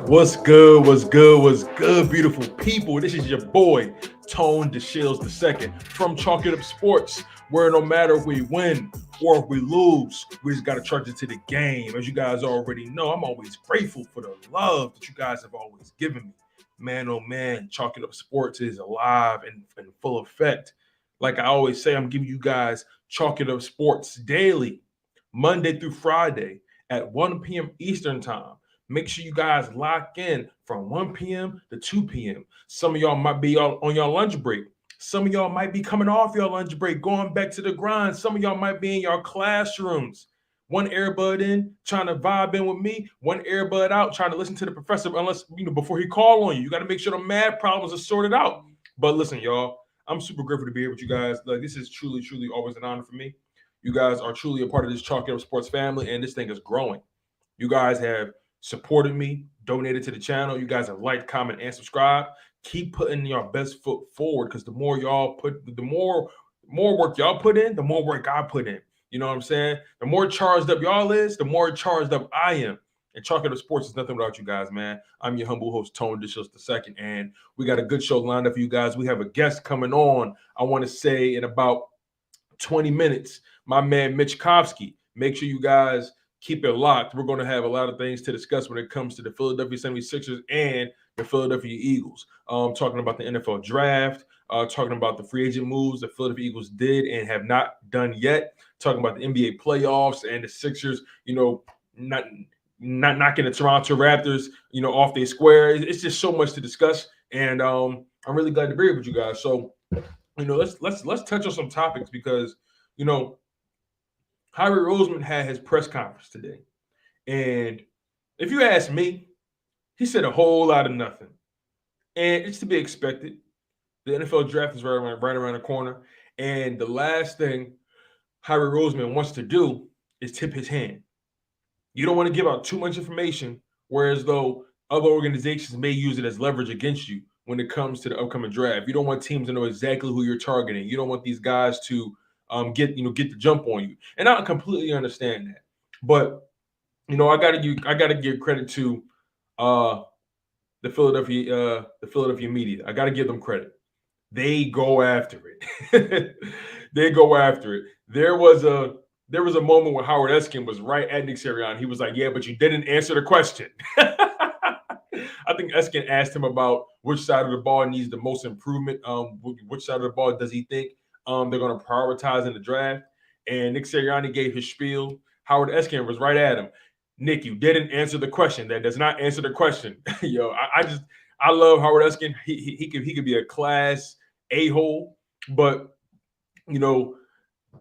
What's good? What's good? What's good, beautiful people? This is your boy, DeShields II from Chalk It Up Sports, where no matter if we win or if we lose, we just got to charge it to the game. As you guys already know, I'm always grateful for the love that you guys have always given me. Man, oh man, Chalk It Up Sports is alive and full effect. Like I always say, I'm giving you guys Chalk It Up Sports daily, Monday through Friday at 1 p.m. Eastern Time. Make sure you guys lock in from 1 p.m. to 2 p.m. Some of y'all might be on your lunch break. Some of y'all might be coming off your lunch break, going back to the grind. Some of y'all might be in your classrooms. One earbud in, trying to vibe in with me. One earbud out, trying to listen to the professor. Unless before he call on you, you got to make sure the math problems are sorted out. But listen, y'all, I'm super grateful to be here with you guys. Like this is truly, truly always an honor for me. You guys are truly a part of this Chalk It Up Sports family, and this thing is growing. You guys have supported me, donated to the channel. You guys have liked, comment, and subscribe. Keep putting your best foot forward because the more y'all put, the more work y'all put in, the more work I put in. You know what I'm saying? The more charged up y'all is, the more charged up I am. And Chalk It Up Sports is nothing without you guys, man. I'm your humble host, DeShields II, and we got a good show lined up for you guys. We have a guest coming on, I want to say, in about 20 minutes. My man, Mitch Kovsky. Make sure you guys keep it locked. We're going to have a lot of things to discuss when it comes to the Philadelphia 76ers and the Philadelphia Eagles. Talking about the NFL draft, talking about the free agent moves the Philadelphia Eagles did and have not done yet, talking about the NBA playoffs and the Sixers, not knocking the Toronto Raptors, off their square. It's just so much to discuss, and I'm really glad to be here with you guys. So, let's touch on some topics because, Howie Roseman had his press conference today. And if you ask me, he said a whole lot of nothing. And it's to be expected. The NFL draft is right around the corner. And the last thing Howie Roseman wants to do is tip his hand. You don't want to give out too much information, whereas though other organizations may use it as leverage against you when it comes to the upcoming draft. You don't want teams to know exactly who you're targeting. You don't want these guys to get the jump on you. And I completely understand that. But I gotta give credit to the Philadelphia media. I gotta give them credit. They go after it. They go after it. There was a moment when Howard Eskin was right at Nick Sirianni. He was like, "Yeah, but you didn't answer the question." I think Eskin asked him about which side of the ball needs the most improvement. Which side of the ball does he think they're going to prioritize in the draft? And Nick Sirianni gave his spiel. Howard Eskin was right at him. Nick, you didn't answer the question. That does not answer the question. I love Howard Eskin. He could be a class a-hole, but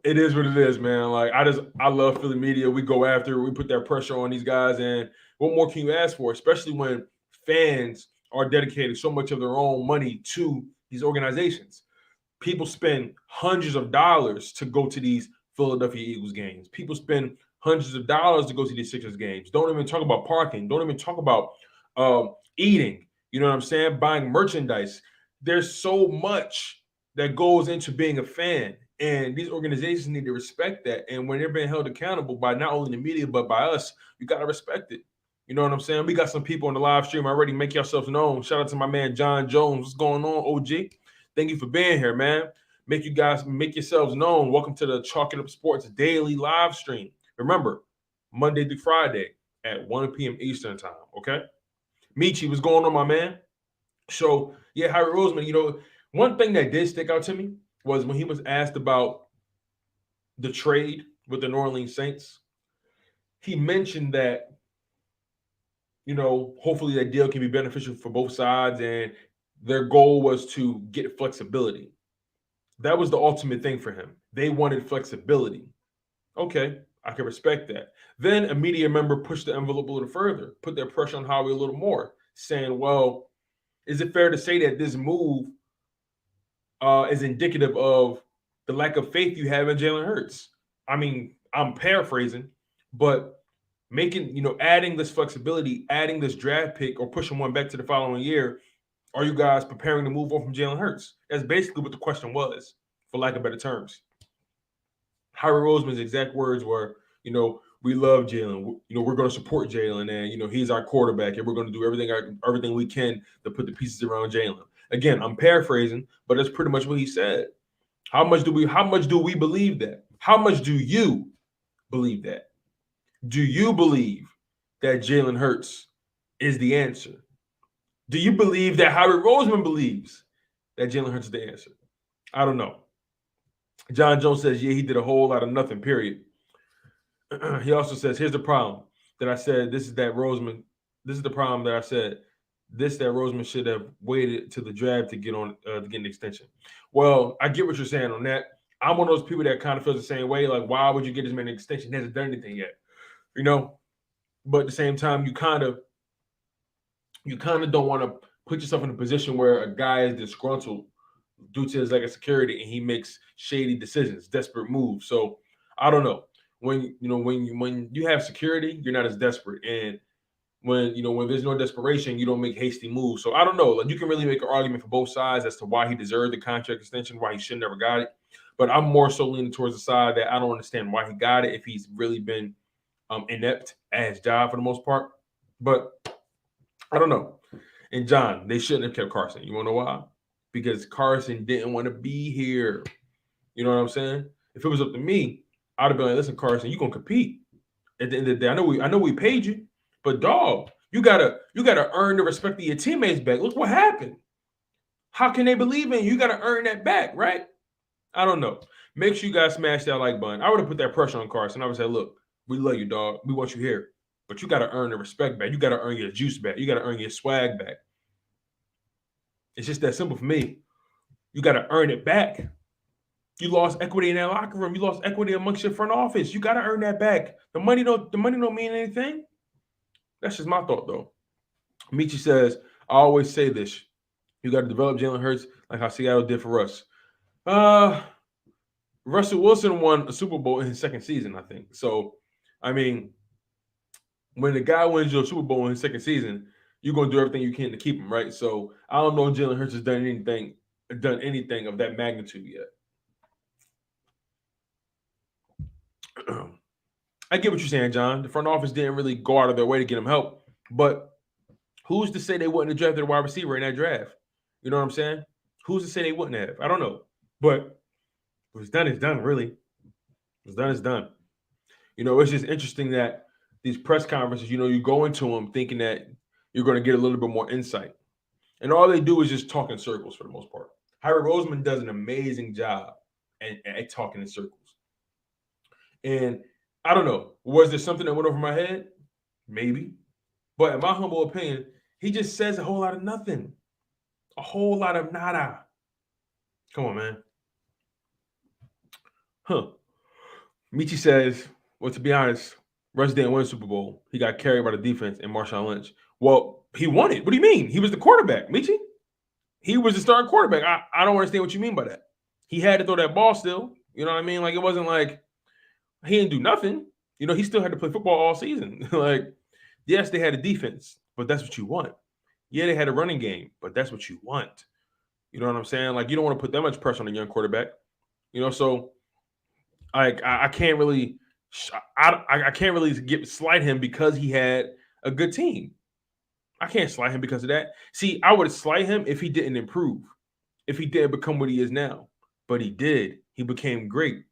it is what it is, man. Like I love Philly media. We go after, we put that pressure on these guys, and what more can you ask for? Especially when fans are dedicating so much of their own money to these organizations. People spend hundreds of dollars to go to these Philadelphia Eagles games. People spend hundreds of dollars to go to these Sixers games. Don't even talk about parking. Don't even talk about eating. You know what I'm saying? Buying merchandise. There's so much that goes into being a fan. And these organizations need to respect that. And when they're being held accountable by not only the media, but by us, you got to respect it. You know what I'm saying? We got some people on the live stream already. Make yourselves known. Shout out to my man, John Jones. What's going on, OG? Thank you for being here, man. Make yourselves known. Welcome to the Chalk It Up Sports daily live stream. Remember, Monday through Friday at 1 p.m. Eastern time, okay? Michi, what's going on, my man? So, yeah, Howie Roseman, one thing that did stick out to me was when he was asked about the trade with the New Orleans Saints. He mentioned that, hopefully that deal can be beneficial for both sides, and their goal was to get flexibility. That was the ultimate thing for him. They wanted flexibility. Okay, I can respect that. Then a media member pushed the envelope a little further, put their pressure on Howie a little more, saying, well, is it fair to say that this move is indicative of the lack of faith you have in Jalen Hurts? I mean, I'm paraphrasing, but adding this flexibility, adding this draft pick or pushing one back to the following year, are you guys preparing to move on from Jalen Hurts? That's basically what the question was, for lack of better terms. Howie Roseman's exact words were, we love Jalen. You know, we're going to support Jalen, and you know, he's our quarterback, and we're going to do everything we can to put the pieces around Jalen. Again, I'm paraphrasing, but that's pretty much what he said. How much do we believe that? How much do you believe that? Do you believe that Jalen Hurts is the answer? Do you believe that Howie Roseman believes that Jalen Hurts is the answer? I don't know. John Jones says, yeah, he did a whole lot of nothing, period. He also says, here's the problem that I said, this is the problem that I said, that Roseman should have waited to the draft to get an extension. Well, I get what you're saying on that. I'm one of those people that kind of feels the same way. Like, why would you get this man an extension? He hasn't done anything yet, you know? But at the same time, you kind of don't want to put yourself in a position where a guy is disgruntled due to his lack of security and he makes shady decisions, desperate moves. So I don't know. When you have security, you're not as desperate. And when there's no desperation, you don't make hasty moves. So I don't know. Like, you can really make an argument for both sides as to why he deserved the contract extension, why he should never got it. But I'm more so leaning towards the side that I don't understand why he got it if he's really been inept at his job for the most part. But I don't know. And John, they shouldn't have kept Carson. You want to know why? Because Carson didn't want to be here. You know what I'm saying? If it was up to me, I'd have been like, listen, Carson, you're gonna compete. At the end of the day, I know we paid you, but dog, you gotta earn the respect of your teammates back. Look what happened. How can they believe in you? You gotta earn that back, right? I don't know. Make sure you guys smash that like button. I would have put that pressure on Carson. I would say, look, we love you, dog. We want you here. But you got to earn the respect back. You got to earn your juice back. You got to earn your swag back. It's just that simple for me. You got to earn it back. You lost equity in that locker room. You lost equity amongst your front office. You got to earn that back. The money don't mean anything. That's just my thought, though. Michi says, I always say this. You got to develop Jalen Hurts like how Seattle did for us. Russell Wilson won a Super Bowl in his second season, I think. So, I mean, when the guy wins your Super Bowl in his second season, you're going to do everything you can to keep him, right? So I don't know if Jalen Hurts has done anything of that magnitude yet. I get what you're saying, John. The front office didn't really go out of their way to get him help. But who's to say they wouldn't have drafted a wide receiver in that draft? You know what I'm saying? Who's to say they wouldn't have? I don't know. But what's done is done, really. What's done is done. You know, it's just interesting that these press conferences, you go into them thinking that you're going to get a little bit more insight. And all they do is just talk in circles for the most part. Howie Roseman does an amazing job at talking in circles. And I don't know, was there something that went over my head? Maybe. But in my humble opinion, he just says a whole lot of nothing. A whole lot of nada. Come on, man. Michi says, well, to be honest, Russ didn't win Super Bowl. He got carried by the defense and Marshawn Lynch. Well, he won it. What do you mean? He was the quarterback, Michi. He was the starting quarterback. I don't understand what you mean by that. He had to throw that ball still. You know what I mean? Like, it wasn't like he didn't do nothing. He still had to play football all season. Like, yes, they had a defense, but that's what you want. Yeah, they had a running game, but that's what you want. You know what I'm saying? Like, you don't want to put that much pressure on a young quarterback. So I can't really slight him because he had a good team. I can't slight him because of that. See, I would slight him if he didn't improve, if he didn't become what he is now. But he did. He became great.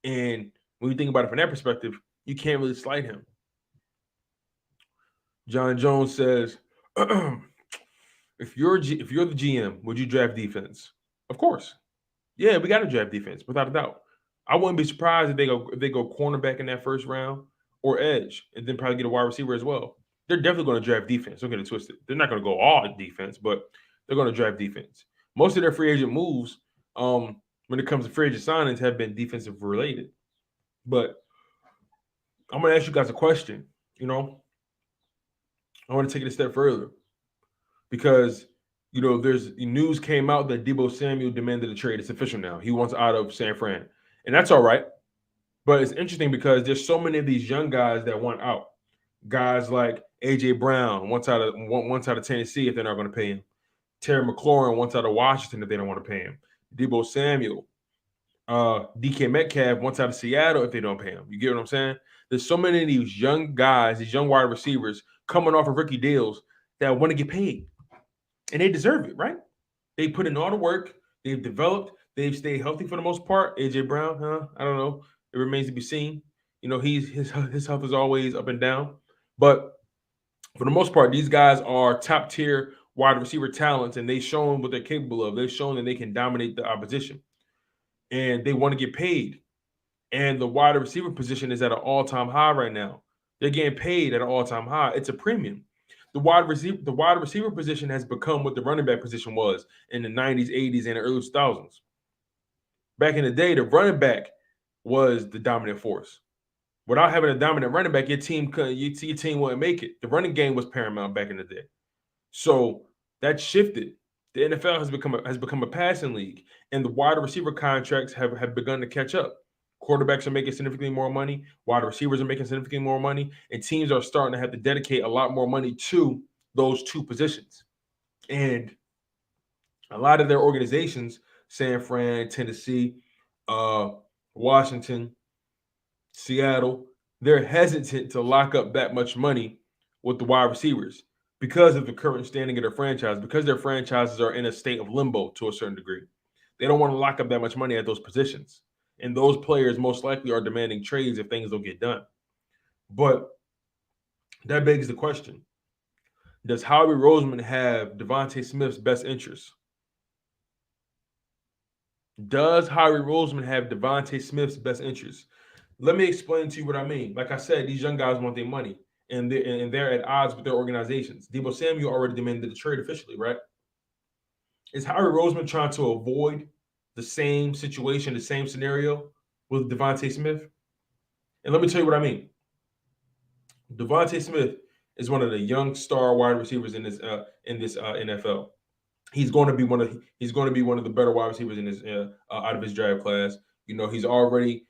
And when you think about it from that perspective, you can't really slight him. John Jones says, if you're the GM, would you draft defense? Of course. Yeah, we got to draft defense, without a doubt. I wouldn't be surprised if they go cornerback in that first round or edge, and then probably get a wide receiver as well. They're definitely going to draft defense. Don't get it twisted. They're not going to go all defense, but they're going to draft defense. Most of their free agent moves, when it comes to free agent signings, have been defensive related. But I'm going to ask you guys a question. I want to take it a step further because there's news came out that Deebo Samuel demanded a trade. It's official now. He wants out of San Fran, and that's all right. But it's interesting because there's so many of these young guys that want out. Guys like A.J. Brown wants out of Tennessee if they're not going to pay him. Terry McLaurin wants out of Washington if they don't want to pay him. Deebo Samuel, DK Metcalf wants out of Seattle if they don't pay him. You get what I'm saying? There's so many of these young guys, these young wide receivers coming off of rookie deals that want to get paid. And they deserve it, right? They put in all the work. They've developed. They've stayed healthy for the most part. AJ Brown, I don't know. It remains to be seen. His health is always up and down. But for the most part, these guys are top tier wide receiver talents, and they've shown what they're capable of. They've shown that they can dominate the opposition, and they want to get paid. And the wide receiver position is at an all-time high right now. They're getting paid at an all-time high. It's a premium. The wide receiver position has become what the running back position was in the 90s, 80s, and the early 2000s. Back in the day, the running back was the dominant force. Without having a dominant running back, your team wouldn't make it. The running game was paramount back in the day. So that shifted. The NFL has become a passing league, and the wide receiver contracts have begun to catch up. Quarterbacks are making significantly more money. Wide receivers are making significantly more money, and teams are starting to have to dedicate a lot more money to those two positions. And a lot of their organizations, San Fran, Tennessee, Washington, Seattle, they're hesitant to lock up that much money with the wide receivers because of the current standing of their franchise, because their franchises are in a state of limbo to a certain degree. They don't want to lock up that much money at those positions. And those players most likely are demanding trades if things don't get done. But that begs the question, does Howie Roseman have Devonta Smith's best interests? Does Howie Roseman have Devonta Smith's best interests? Let me explain to you what I mean. Like I said, these young guys want their money, and they're at odds with their organizations. Deebo Samuel already demanded the trade officially, right? Is Howie Roseman trying to avoid the same situation, the same scenario with Devonta Smith? And let me tell you what I mean. Devonta Smith is one of the young star wide receivers in this NFL. He's going to be one of the better wide receivers in his out of his draft class. He's already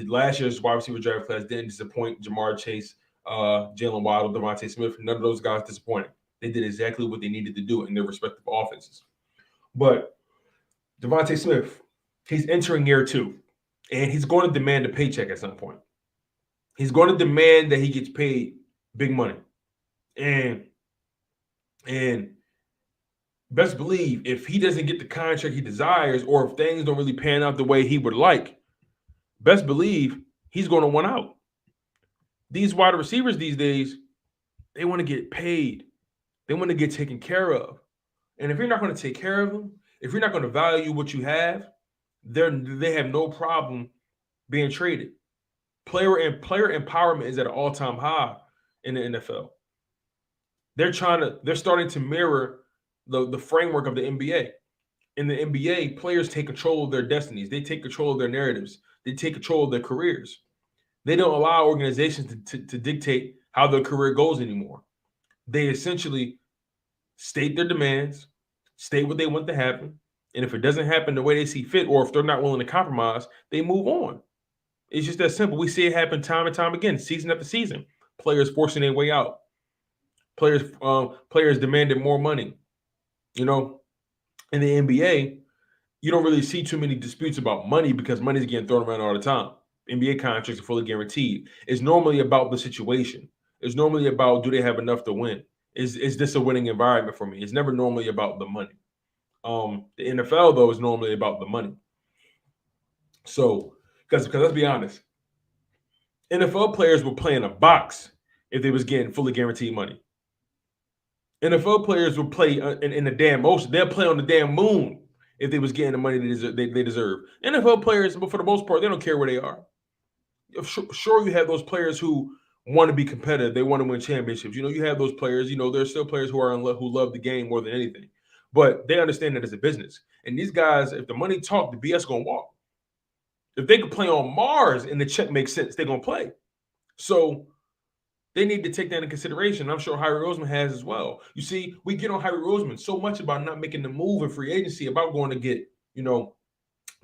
last year's wide receiver draft class didn't disappoint. Jamar Chase, Jalen Waddle, Devonta Smith, none of those guys disappointed. They did exactly what they needed to do in their respective offenses. But Devonta Smith, he's entering year 2, and he's going to demand a paycheck at some point. He's going to demand that he gets paid big money. And best believe if he doesn't get the contract he desires, or if things don't really pan out the way he would like, best believe he's going to want out. These wide receivers these days, they want to get paid. They want to get taken care of. And if you're not going to take care of them, if you're not going to value what you have, they have no problem being traded. Player empowerment is at an all-time high in the NFL. They're starting to mirror the framework of the NBA. In the NBA, players take control of their destinies. They take control of their narratives. They take control of their careers. They don't allow organizations to dictate how their career goes anymore. They essentially state their demands, state what they want to happen, and if it doesn't happen the way they see fit, or if they're not willing to compromise, they move on. It's just that simple. We see it happen time and time again, season after season. Players forcing their way out. Players demanding more money. In the NBA, you don't really see too many disputes about money because money's getting thrown around all the time. NBA contracts are fully guaranteed. It's normally about the situation. It's normally about, do they have enough to win? Is this a winning environment for me? It's never normally about the money. The NFL, though, is normally about the money. So, because let's be honest, NFL players will play in a box if they was getting fully guaranteed money. NFL players will play in the damn ocean. They'll play on the damn moon if they was getting the money they deserve. NFL players, but for the most part, they don't care where they are. Sure, you have those players who want to be competitive. They want to win championships. You have those players. There's still players who love the game more than anything. But they understand that it's a business. And these guys, if the money talk, the BS going to walk. If they could play on Mars and the check makes sense, they're going to play. So they need to take that into consideration. I'm sure Howie Roseman has as well. You see, we get on Howie Roseman so much about not making the move in free agency, about going to get,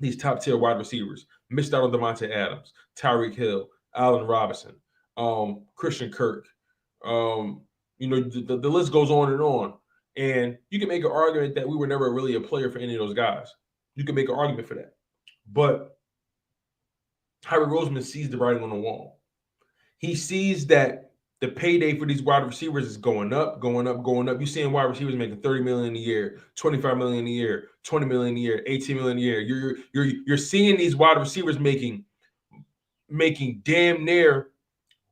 these top-tier wide receivers. Missed out on Devonta Adams, Tyreek Hill, Allen Robinson, Christian Kirk. The list goes on and on. And you can make an argument that we were never really a player for any of those guys. You can make an argument for that. But Howie Roseman sees the writing on the wall. He sees that the payday for these wide receivers is going up, going up, going up. You're seeing wide receivers making $30 million a year, $25 million a year, $20 million a year, $18 million a year. You're seeing these wide receivers making damn near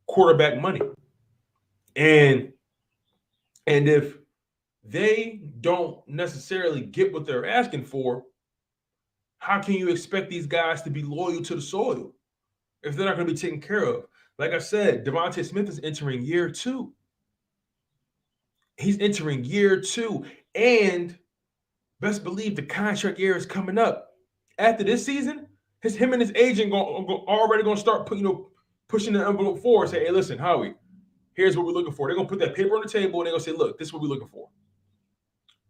quarterback money. And if they don't necessarily get what they're asking for, how can you expect these guys to be loyal to the soil if they're not going to be taken care of? Like I said, Devonta Smith is entering year 2. He's entering year 2. And best believe the contract year is coming up. After this season, him and his agent already going to start pushing the envelope forward. Say, hey, listen, Howie, here's what we're looking for. They're going to put that paper on the table and they're going to say, look, this is what we're looking for.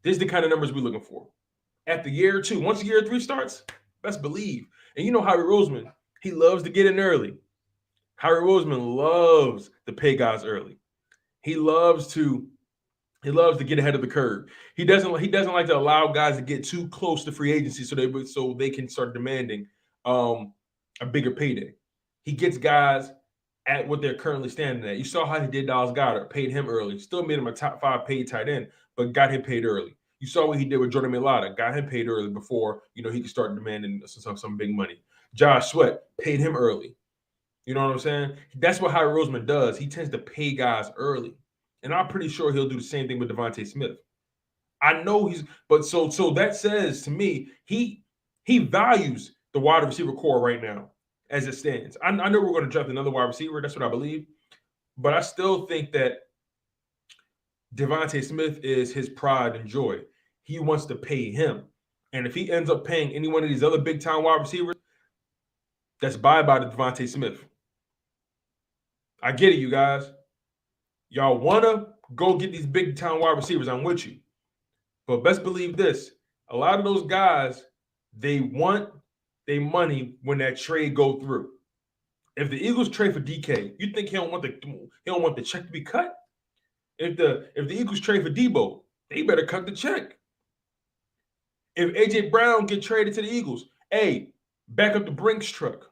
This is the kind of numbers we're looking for. After year 2, once year 3 starts, best believe. And you know Howie Roseman, he loves to get in early. Howie Roseman loves to pay guys early. He loves to get ahead of the curve. He doesn't like to allow guys to get too close to free agency so they can start demanding a bigger payday. He gets guys at what they're currently standing at. You saw how he did Dallas Goedert, paid him early, still made him a top 5 paid tight end, but got him paid early. You saw what he did with Jordan Mailata, got him paid early before he could start demanding some big money. Josh Sweat, paid him early. You know what I'm saying? That's what Howie Roseman does. He tends to pay guys early. And I'm pretty sure he'll do the same thing with Devonta Smith. I know so that says to me, he values the wide receiver core right now as it stands. I know we're going to draft another wide receiver. That's what I believe. But I still think that Devonta Smith is his pride and joy. He wants to pay him. And if he ends up paying any one of these other big-time wide receivers, that's bye-bye to Devonta Smith. I get it, you guys. Y'all want to go get these big-time wide receivers. I'm with you. But best believe this. A lot of those guys, they want their money when that trade go through. If the Eagles trade for DK, you think he don't want the check to be cut? If the Eagles trade for Debo, they better cut the check. If A.J. Brown get traded to the Eagles, hey, back up the Brinks truck.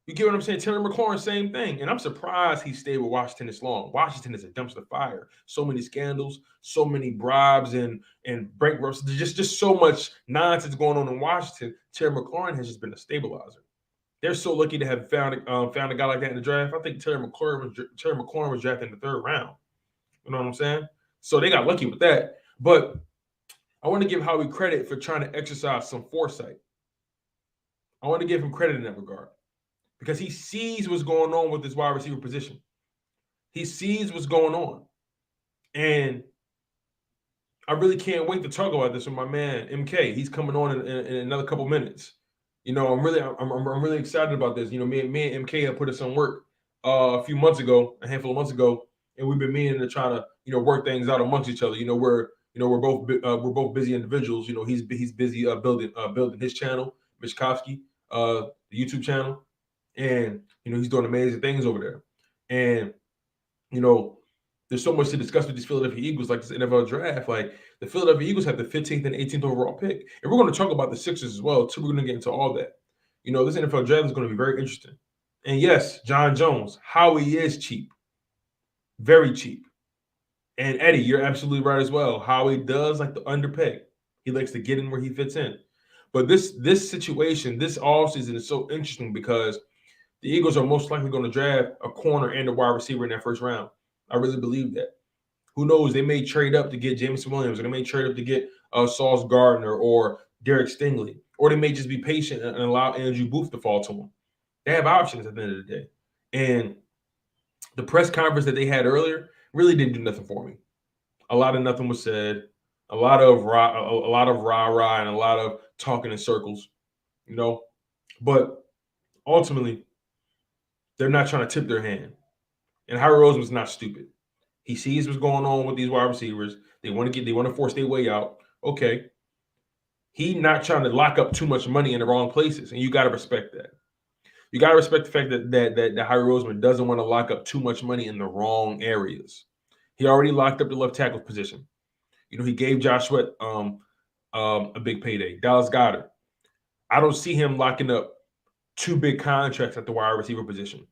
You get what I'm saying? Terry McLaurin, same thing. And I'm surprised he stayed with Washington this long. Washington is a dumpster fire. So many scandals, so many bribes and bankruptcy. There's just so much nonsense going on in Washington. Terry McLaurin has just been a stabilizer. They're so lucky to have found a guy like that in the draft. I think Terry McLaurin was drafted in the 3rd round. You know what I'm saying? So they got lucky with that. But I want to give Howie credit for trying to exercise some foresight. I want to give him credit in that regard because he sees what's going on with this wide receiver position. He sees what's going on. And I really can't wait to talk about this with my man, MK. He's coming on in another couple minutes. I'm really excited about this. Me and MK have put in some work a handful of months ago, and we've been meaning to try to work things out amongst each other. We're both busy individuals. He's busy building his channel, Mishkovsky, the YouTube channel, and he's doing amazing things over there. And there's so much to discuss with these Philadelphia Eagles, like this NFL draft. Like the Philadelphia Eagles have the 15th and 18th overall pick, and we're going to talk about the Sixers as well too. We're going to get into all that. This NFL draft is going to be very interesting. And yes, John Jones, Howie is cheap, very cheap. And Eddie, you're absolutely right as well. Howie does like to underpay. He likes to get in where he fits in. But this situation, this offseason is so interesting because the Eagles are most likely going to draft a corner and a wide receiver in that 1st round. I really believe that. Who knows? They may trade up to get Jameson Williams, or they may trade up to get Sauce Gardner or Derek Stingley, or they may just be patient and allow Andrew Booth to fall to them. They have options at the end of the day. And the press conference that they had earlier really didn't do nothing for me. A lot of nothing was said. A lot of rah-rah and a lot of talking in circles, But ultimately, they're not trying to tip their hand. And Howie Roseman's not stupid. He sees what's going on with these wide receivers. They want to force their way out. Okay. He's not trying to lock up too much money in the wrong places, and you got to respect that. You got to respect the fact that Howie Roseman doesn't want to lock up too much money in the wrong areas. He already locked up the left tackle position. He gave Josh Sweat a big payday. Dallas Goedert. I don't see him locking up 2 big contracts at the wide receiver position.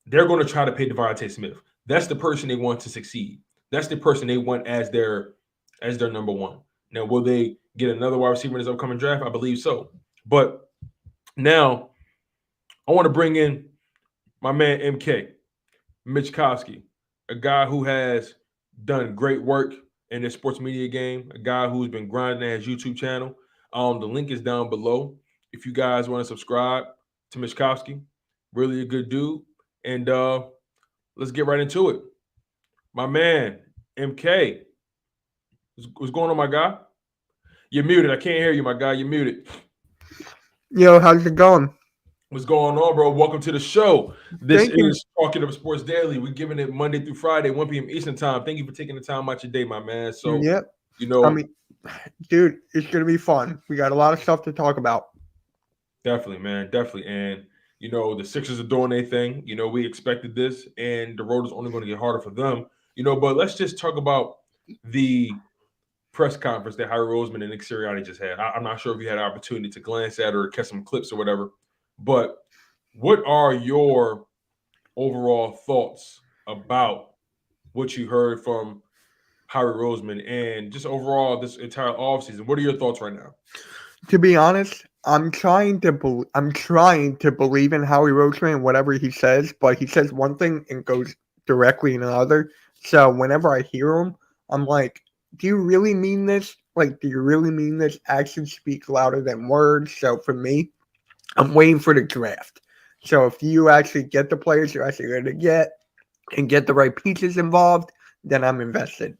they're going to try to pay Devonta Smith. That's the person they want to succeed. That's the person they want as their number one. Now, will they get another wide receiver in this upcoming draft? I believe so. But now I want to bring in my man MK, Mitch Kosky, a guy who has done great work in the sports media game, a guy who's been grinding at his YouTube channel. The link is down below. If you guys want to subscribe to Mitch Kosky, really a good dude. And let's get right into it. My man, MK, what's going on, my guy? You're muted. I can't hear you, my guy. You're muted. Yo, how's it going? What's going on, bro? Welcome to the show. This Thank you. is Talking Up Sports Daily. We're giving it Monday through Friday, 1 p.m. Eastern time. Thank you for taking the time out your day, my man. So, Yep. you know, I mean, dude, it's gonna be fun. We got a lot of stuff to talk about. definitely, man, definitely. And you know, the Sixers are doing their thing. You know, we expected this, and the road is only going to get harder for them. You know, but let's just talk about the press conference that Howie Roseman and Nick Sirianni just had. I'm not sure if you had an opportunity to glance at or catch some clips or whatever, but what are your overall thoughts about what you heard from Howie Roseman and just overall this entire offseason? What are your thoughts right now? To be honest, I'm trying to believe in Howie Roseman and whatever he says, but he says one thing and goes directly in another. So whenever I hear him, I'm like, do you really mean this? Like, do you really mean this? Actions speak louder than words. So for me, I'm waiting for the draft. So if you actually get the players you're actually going to get and get the right pieces involved, then I'm invested.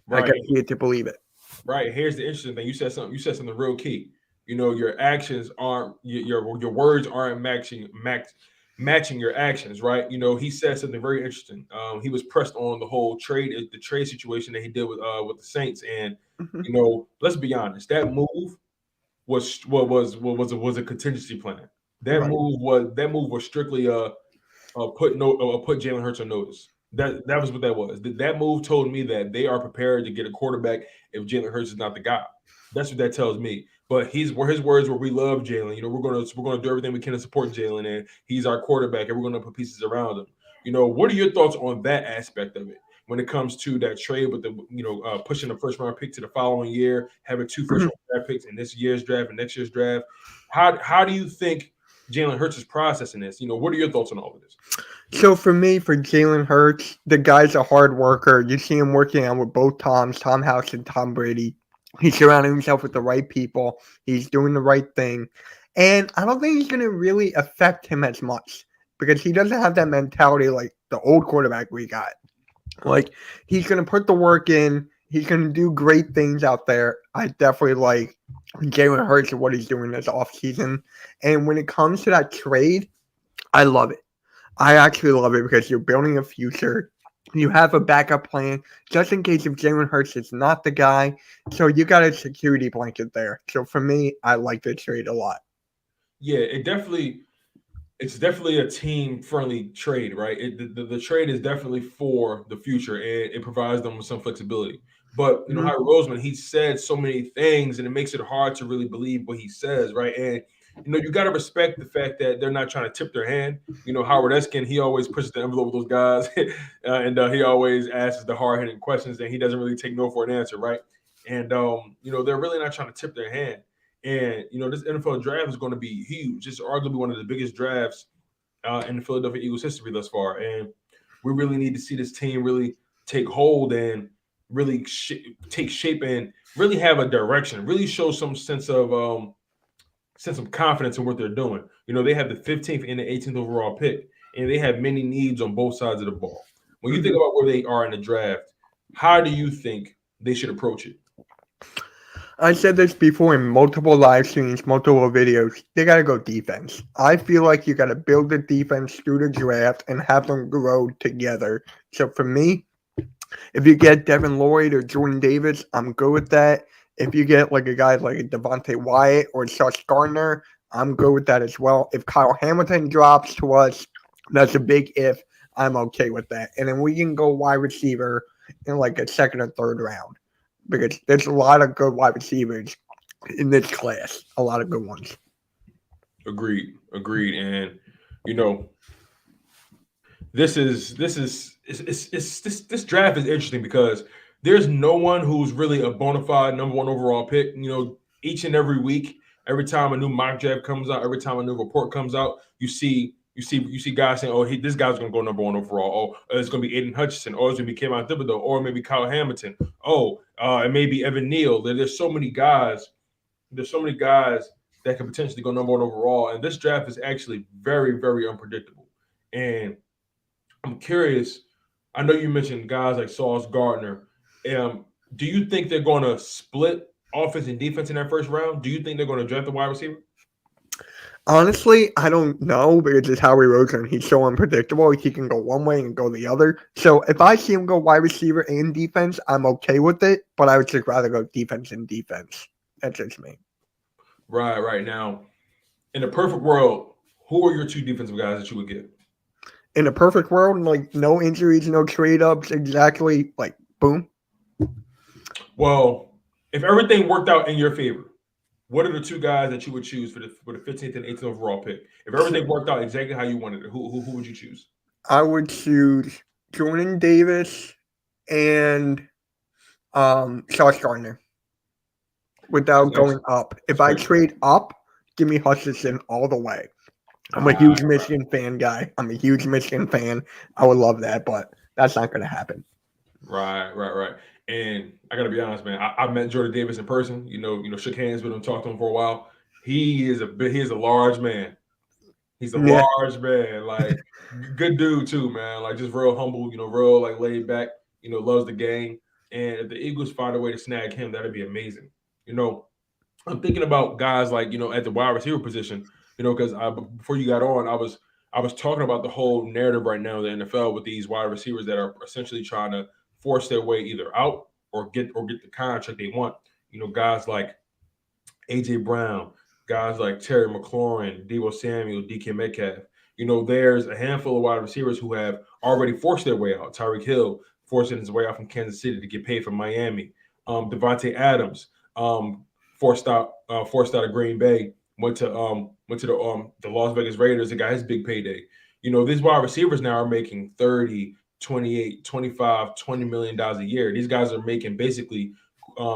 I Right. got to see it to believe it. Right. Here's the interesting thing. You said something real key. You know, your actions aren't your words aren't matching your actions, right? You know, he said something very interesting. He was pressed on the trade situation that he did with the Saints, and Mhm. you know, let's be honest, that move was a contingency plan. Right. That move was strictly put Jalen Hurts on notice. That was what that was. That move told me that they are prepared to get a quarterback if Jalen Hurts is not the guy. That's what that tells me. But his words were, "We love Jalen. You know, we're gonna do everything we can to support Jalen, and he's our quarterback, and we're gonna put pieces around him." You know, what are your thoughts on that aspect of it when it comes to that trade with the pushing the first round pick to the following year, having two first Mhm. round draft picks in this year's draft and next year's draft? How do you think Jalen Hurts is processing this? You know, what are your thoughts on all of this? So for me, for Jalen Hurts, the guy's a hard worker. You see him working out with both Tom House and Tom Brady. He's surrounding himself with the right people. He's doing the right thing. And I don't think he's going to really affect him as much because he doesn't have that mentality like the old quarterback we got. Like, he's going to put the work in. He's going to do great things out there. I definitely like Jalen Hurts and what he's doing this offseason. And when it comes to that trade, I love it. I actually love it because you're building a future. You have a backup plan just in case if Jalen Hurts is not the guy. So you got a security blanket there. So for me, I like the trade a lot. Yeah, it's definitely a team friendly trade, right? The trade is definitely for the future, and it provides them with some flexibility. But you know, Mhm. Harry Roseman, he said so many things, and it makes it hard to really believe what he says, right? And you know, you got to respect the fact that they're not trying to tip their hand. You know, Howard Eskin, he always pushes the envelope with those guys, and he always asks the hard hitting questions, and he doesn't really take no for an answer, right? And you know, they're really not trying to tip their hand. And you know, this NFL draft is going to be huge. It's arguably one of the biggest drafts in the Philadelphia Eagles history thus far, and we really need to see this team really take hold and really take shape and really have a direction. Really show some sense of confidence in what they're doing. You know, they have the 15th and the 18th overall pick, and they have many needs on both sides of the ball. When you think Mhm. about where they are in the draft, how do you think they should approach it? I said this before in multiple live streams, multiple videos. They got to go defense. I feel like you got to build the defense through the draft and have them grow together. So for me, if you get Devin Lloyd or Jordan Davis, I'm good with that. If you get like a guy like a Devontae Wyatt or Sauce Gardner, I'm good with that as well. If Kyle Hamilton drops to us, that's a big if. I'm okay with that. And then we can go wide receiver in like a second or third round because there's a lot of good wide receivers in this class, a lot of good ones. Agreed, agreed, and you know, this draft is interesting because there's no one who's really a bona fide number one overall pick. Each and every week, every time a new mock draft comes out, every time a new report comes out, you see guys saying, "Oh, this guy's going to go number one overall. Oh, it's going to be Aiden Hutchinson. Oh, it's going to be Kevin Thibodeau. Or maybe Kyle Hamilton. Oh, it may be Evan Neal." There's so many guys. There's so many guys that could potentially go number one overall, and this draft is actually very, very unpredictable. And I'm curious. I know you mentioned guys like Sauce Gardner. Do you think they're going to split offense and defense in that first round? Do you think they're going to draft a wide receiver? Honestly, I don't know because it's Howie Roseman. He's so unpredictable. He can go one way and go the other. So if I see him go wide receiver and defense, I'm okay with it. But I would just rather go defense and defense. That's just me. Right. Now, in a perfect world, who are your two defensive guys that you would get? In a perfect world, like no injuries, no trade ups, exactly like boom. Well, if everything worked out in your favor, what are the two guys that you would choose for the 15th and 18th overall pick? If everything worked out exactly how you wanted it, who would you choose? I would choose Jordan Davis and Sauce Gardner without going up. If I trade up, give me Hutchinson all the way. I'm a huge Michigan fan guy. I'm a huge Michigan fan. I would love that, but that's not going to happen. Right. And I got to be honest, man. I met Jordan Davis in person. Shook hands with him, talked to him for a while. He is a large man. He's a large man, like good dude too, man. Like just real humble, real like laid back. Loves the game. And if the Eagles find a way to snag him, that'd be amazing. I'm thinking about guys like at the wide receiver position. Because before you got on, I was talking about the whole narrative right now in the NFL with these wide receivers that are essentially trying to force their way either out or get the contract they want. Guys like AJ Brown, guys like Terry McLaurin, Deebo Samuel, DK Metcalf. There's a handful of wide receivers who have already forced their way out. Tyreek Hill forcing his way out from Kansas City to get paid from Miami. Devonta Adams forced out of Green Bay, went to the Las Vegas Raiders and got his big payday. These wide receivers now are making 30, 28, 25, $20 million a year. These guys are making basically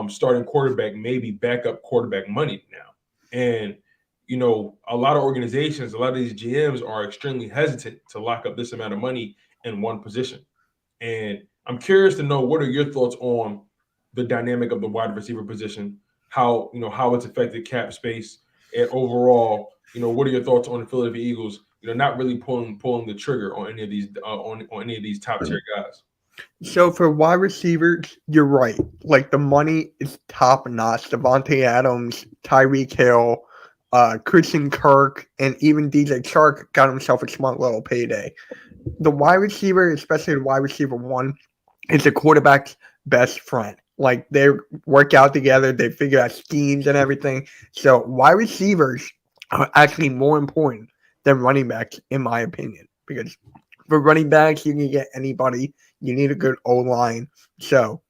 starting quarterback, maybe backup quarterback money now. And, a lot of organizations, a lot of these GMs are extremely hesitant to lock up this amount of money in one position. And I'm curious to know, what are your thoughts on the dynamic of the wide receiver position, how it's affected cap space, and overall, what are your thoughts on the Philadelphia Eagles, not really pulling the trigger on any of these on any of these top tier guys? So for wide receivers, you're right. Like the money is top notch. Devonta Adams, Tyreek Hill, Christian Kirk, and even DJ Chark got himself a smart little payday. The wide receiver, especially the wide receiver one, is the quarterback's best friend. Like they work out together, they figure out schemes and everything. So wide receivers are actually more important than running backs, in my opinion, because for running backs, you can get anybody. You need a good O-line. So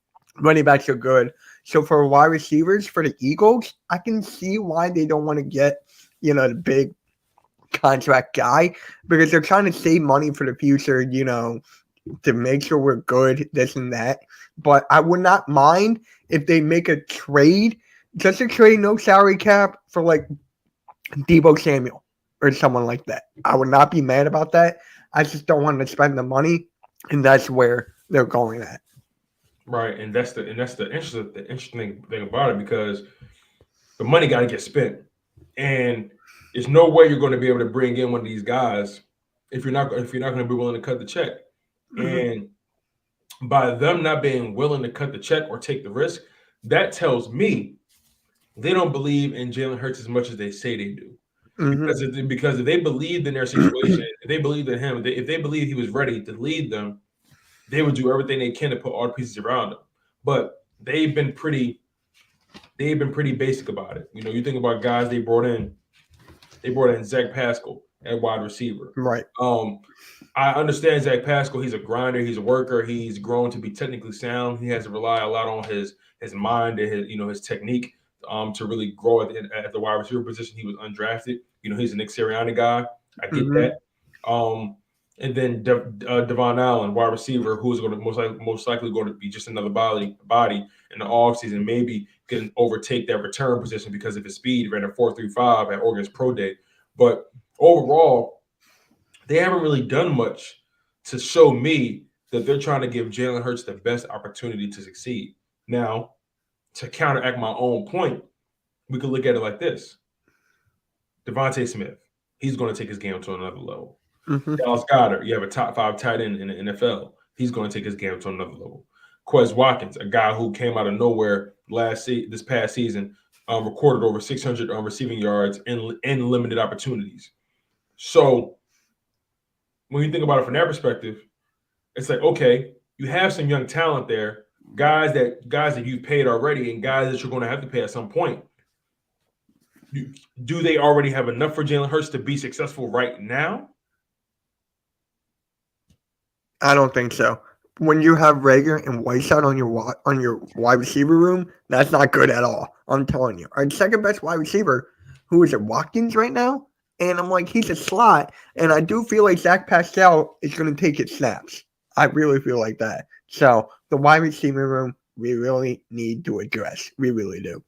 running backs are good. So for wide receivers, for the Eagles, I can see why they don't want to get, the big contract guy, because they're trying to save money for the future, to make sure we're good, this and that. But I would not mind if they make a trade, just a trade, no salary cap, for like Deebo Samuel or someone like that. I would not be mad about that. I just don't want to spend the money, and that's where they're going at. Right, and that's the interesting thing about it, because the money got to get spent, and there's no way you're going to be able to bring in one of these guys if you're not going to be willing to cut the check. And by them not being willing to cut the check or take the risk, that tells me they don't believe in Jalen Hurts as much as they say they do. Because if they believed in their situation, if they believed in him, if they believed he was ready to lead them, they would do everything they can to put all the pieces around him. But they've been pretty basic about it. You think about guys they brought in. They brought in Zach Pascal at wide receiver. Right. I understand Zach Pascal. He's a grinder. He's a worker. He's grown to be technically sound. He has to rely a lot on his mind and his technique to really grow at the wide receiver position. He was undrafted. He's a Nick Sirianni guy. I get that. and then Devon Allen, wide receiver, who's going to most likely going to be just another body in the offseason, maybe can overtake that return position because of his speed. Ran a 4.35 at Oregon's Pro Day, but overall, they haven't really done much to show me that they're trying to give Jalen Hurts the best opportunity to succeed. Now, to counteract my own point, we could look at it like this: Devonta Smith, he's going to take his game to another level. Mm-hmm. Dallas Goedert, you have a top 5 tight end in the NFL. He's going to take his game to another level. Quez Watkins, a guy who came out of nowhere this past season, recorded over 600 receiving yards in limited opportunities. So when you think about it from that perspective, it's like, okay, you have some young talent there, guys that you've paid already, and guys that you're going to have to pay at some point. Do they already have enough for Jalen Hurts to be successful right now? I don't think so. When you have Rager and Whiteside on your wide receiver room, that's not good at all. I'm telling you. Our second best wide receiver, who is it, Watkins right now? And I'm like, he's a slot. And I do feel like Zach Pascal is going to take his snaps. I really feel like that. So the wide receiver room, we really need to address. We really do.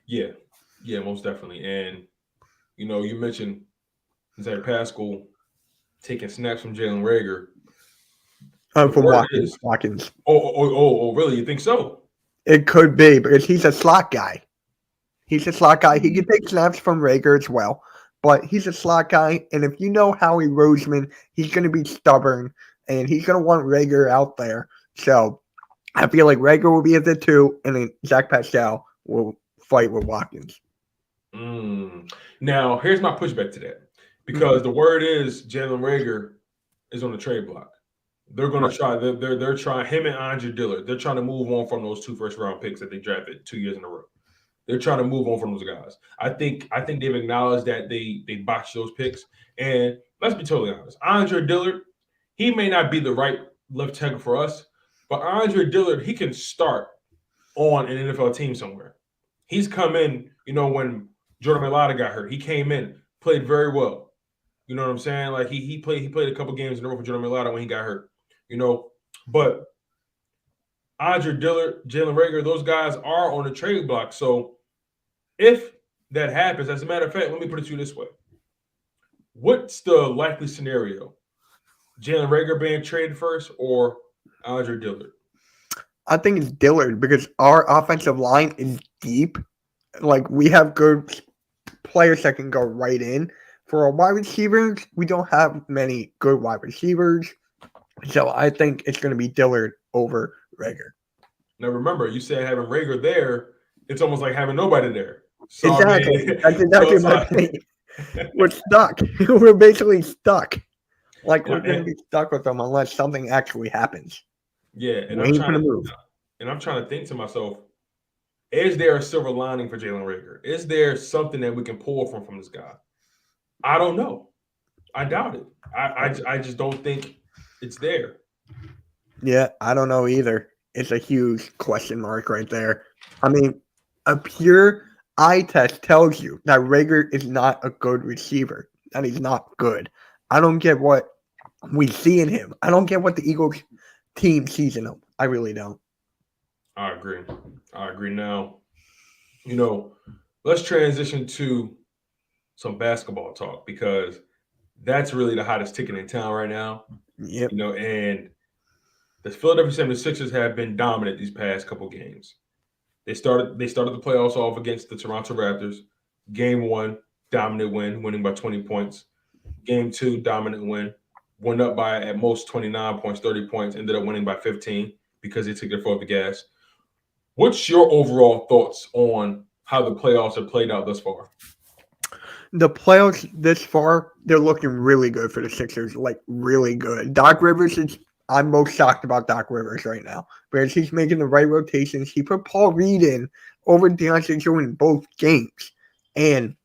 Yeah, most definitely. And, you mentioned Zach Pascal taking snaps from Jalen Rager. From Watkins. Oh, really? You think so? It could be because he's a slot guy. He can take snaps from Rager as well, but he's a slot guy. And if you know Howie Roseman, he's going to be stubborn and he's going to want Rager out there. So I feel like Rager will be at the 2, and then Zach Pascal will fight with Watkins. Now, here's my pushback to that, because the word is Jalen Rager is on the trade block. They're going to try. They're trying him and Andre Dillard. They're trying to move on from those 2 first-round picks that they drafted 2 years in a row. They're trying to move on from those guys. I think they've acknowledged that they botched those picks. And let's be totally honest, Andre Dillard, he may not be the right left tackle for us, but Andre Dillard, he can start on an NFL team somewhere. He's come in, when Jordan Mailata got hurt, he came in, played very well. You know what I'm saying? Like he played a couple games in a row for Jordan Mailata when he got hurt. But Andre Dillard, Jalen Rager, those guys are on the trade block. So if that happens, as a matter of fact, let me put it to you this way: what's the likely scenario? Jalen Rager being traded first or Andre Dillard? I think it's Dillard because our offensive line is deep. Like, we have good players that can go right in. For our wide receivers, we don't have many good wide receivers. So I think it's going to be Dillard over Rager. Now, remember, you said having Rager there, it's almost like having nobody there. So, exactly. That's exactly my point. We're stuck. We're basically stuck. Like, we're going to be stuck with them unless something actually happens. Yeah, and I'm trying to think to myself, is there a silver lining for Jalen Rager? Is there something that we can pull from this guy? I don't know. I doubt it. I just don't think it's there. Yeah, I don't know either. It's a huge question mark right there. I mean, a pure eye test tells you that Rager is not a good receiver, that he's not good. I don't get what we see in him. I don't get what the Eagles team sees in him. I really don't. I agree. Now, let's transition to some basketball talk, because that's really the hottest ticket in town right now. Yep. And the Philadelphia 76ers have been dominant these past couple games. They started the playoffs off against the Toronto Raptors. Game 1, dominant win, winning by 20 points. Game 2, dominant win. Went up by at most 29 points, 30 points, ended up winning by 15 because they took their foot off the gas. What's your overall thoughts on how the playoffs have played out thus far? The playoffs this far, they're looking really good for the Sixers, like really good. Doc Rivers I'm most shocked about Doc Rivers right now because he's making the right rotations. He put Paul Reed in over DeAndre Jordan in both games. And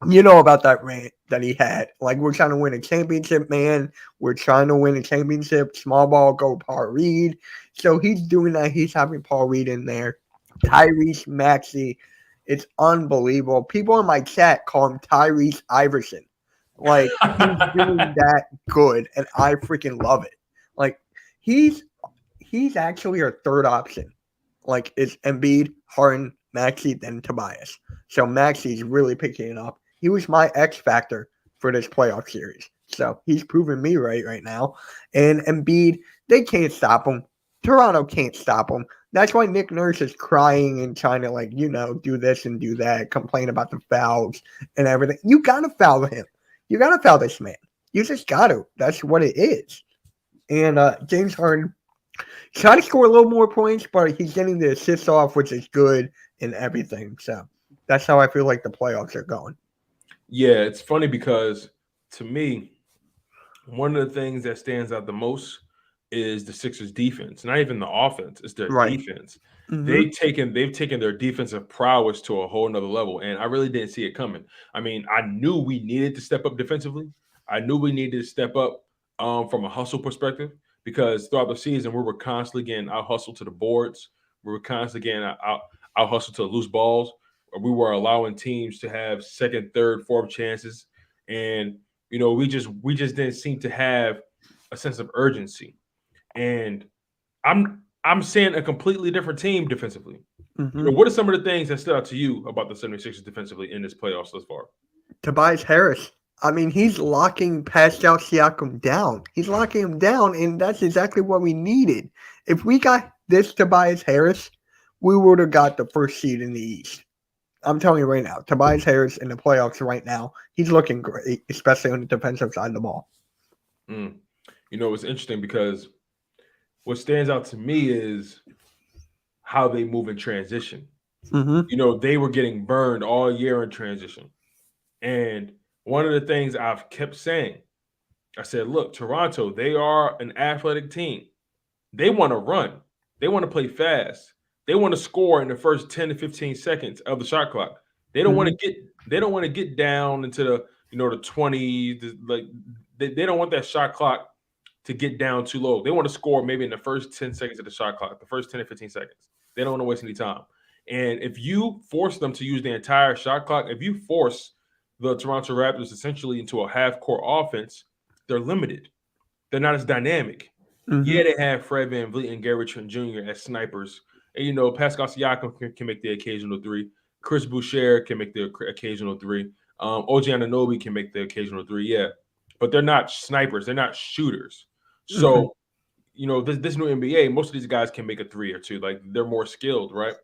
you know about that rant that he had. Like, we're trying to win a championship, man. We're trying to win a championship. Small ball, go Paul Reed. So he's doing that. He's having Paul Reed in there. Tyrese Maxey. It's unbelievable. People in my chat call him Tyrese Iverson. Like he's doing that good, and I freaking love it. Like he's actually our third option. Like it's Embiid, Harden, Maxey, then Tobias. So Maxey's really picking it up. He was my X factor for this playoff series. So he's proving me right now. And Embiid, they can't stop him. Toronto can't stop him. That's why Nick Nurse is crying and trying to do this and do that, complain about the fouls and everything. You gotta foul him. You gotta foul this man. You just gotta. That's what it is. And James Harden trying to score a little more points, but he's getting the assists off, which is good and everything. So that's how I feel like the playoffs are going. Yeah, it's funny because to me, one of the things that stands out the most is the Sixers defense. Not even the offense, it's their defense. Mm-hmm. They've taken their defensive prowess to a whole nother level. And I really didn't see it coming. I mean, I knew we needed to step up defensively. I knew we needed to step up from a hustle perspective, because throughout the season, we were constantly getting out hustled to the boards. We were constantly getting out hustled to loose balls. We were allowing teams to have second, third, fourth chances. And, we just didn't seem to have a sense of urgency. And I'm seeing a completely different team defensively. Mm-hmm. What are some of the things that stood out to you about the 76ers defensively in this playoffs thus far? Tobias Harris. I mean, he's locking Pascal Siakam down. He's locking him down, and that's exactly what we needed. If we got this Tobias Harris, we would have got the first seed in the East. I'm telling you right now, Tobias Harris in the playoffs right now, he's looking great, especially on the defensive side of the ball. It's interesting because what stands out to me is how they move in transition. Mm-hmm. They were getting burned all year in transition. And one of the things I've kept saying, I said, look, Toronto, they are an athletic team. They want to run. They want to play fast. They want to score in the first 10 to 15 seconds of the shot clock. They don't want to get down into the the 20s. Like they don't want that shot clock to get down too low. They want to score maybe in the first 10 seconds of the shot clock, the first 10 to 15 seconds. They don't want to waste any time. And if you force them to use the entire shot clock, if you force the Toronto Raptors essentially into a half-court offense, they're limited. They're not as dynamic. Mm-hmm. Yeah, they have Fred VanVleet and Gary Trent Jr. as snipers. And, Pascal Siakam can make the occasional three. Chris Boucher can make the occasional three. OG Anunoby can make the occasional three, yeah. But they're not snipers. They're not shooters. So, this new NBA, most of these guys can make a three or two. Like, they're more skilled, right?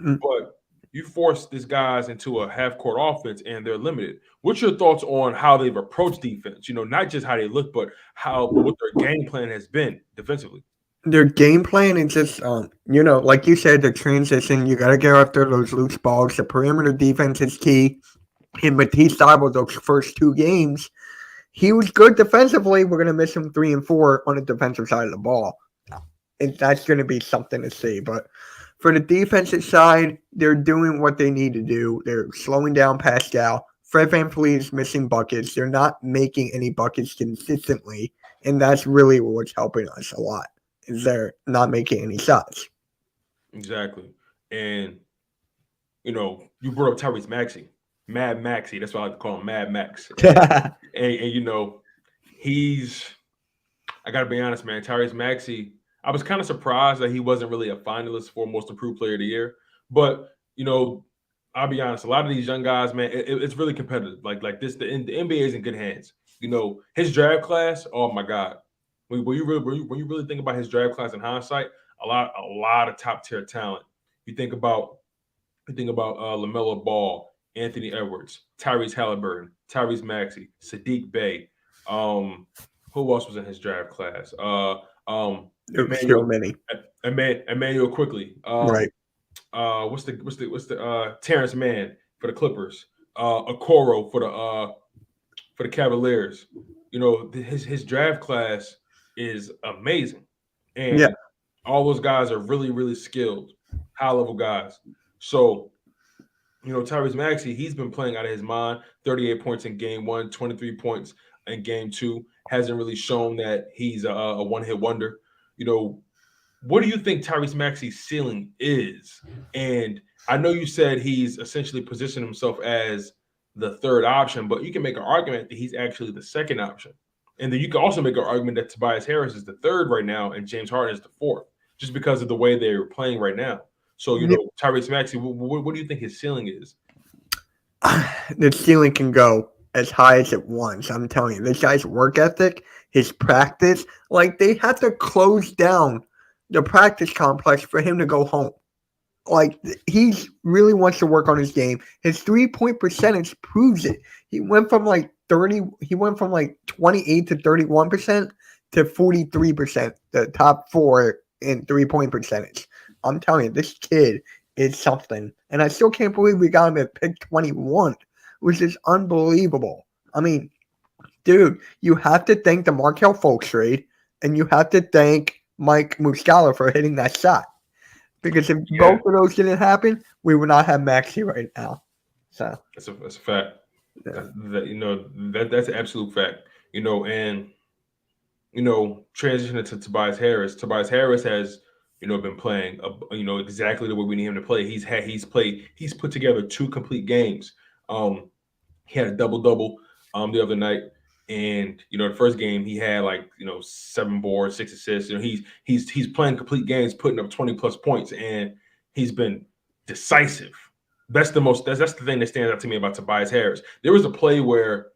Mm-hmm. But you force these guys into a half-court offense, and they're limited. What's your thoughts on how they've approached defense? Not just how they look, but what their game plan has been defensively. Their game plan is just, like you said, the transition. You got to get after those loose balls. The perimeter defense is key. And Matisse Thybulle, those first two games, he was good defensively. We're going to miss him 3 and 4 on the defensive side of the ball. And that's going to be something to see. But for the defensive side, they're doing what they need to do. They're slowing down Pascal. Fred VanVleet is missing buckets. They're not making any buckets consistently. And that's really what's helping us a lot, is they're not making any shots. Exactly. And, you brought up Tyrese Maxey. Mad Maxey. That's what I like to call him, Mad Max. And I got to be honest, man, Tyrese Maxey, I was kind of surprised that he wasn't really a finalist for Most Improved Player of the Year. But, I'll be honest, a lot of these young guys, man, it's really competitive. Like this, the NBA is in good hands. His draft class, oh my God. When you really think about his draft class in hindsight, a lot of top tier talent. You think about LaMelo Ball, Anthony Edwards, Tyrese Halliburton, Tyrese Maxey, Sadiq Bey. Who else was in his draft class? Emmanuel Quickly. Right. What's the Terrence Mann for the Clippers? Okoro for the Cavaliers. His draft class is amazing, and all those guys are really, really skilled, high level guys. So, Tyrese Maxey, he's been playing out of his mind. 38 points in game 1, 23 points in game 2. Hasn't really shown that he's a one-hit wonder. What do you think Tyrese Maxey's ceiling is? And I know you said he's essentially positioned himself as the third option, but you can make an argument that he's actually the second option. And then you can also make an argument that Tobias Harris is the third right now and James Harden is the fourth, just because of the way they're playing right now. So, Tyrese Maxey, what do you think his ceiling is? The ceiling can go as high as it wants. I'm telling you, this guy's work ethic, his practice, like they had to close down the practice complex for him to go home. Like he really wants to work on his game. His 3-point percentage proves it. He went from like 28 to 31% to 43%, the top 4 in 3-point percentage. I'm telling you, this kid is something. And I still can't believe we got him at pick 21, which is unbelievable. I mean, dude, you have to thank the Markelle Fultz trade, and you have to thank Mike Muscala for hitting that shot. Because if both of those didn't happen, we would not have Maxey right now. So that's a fact. Yeah. That's an absolute fact. And transitioning to Tobias Harris. Tobias Harris has been playing exactly the way we need him to play. He's put together 2 complete games. He had a double the other night. And the first game he had 7 boards, 6 assists. He's playing complete games, putting up 20+ points, and he's been decisive. That's the thing that stands out to me about Tobias Harris. There was a play where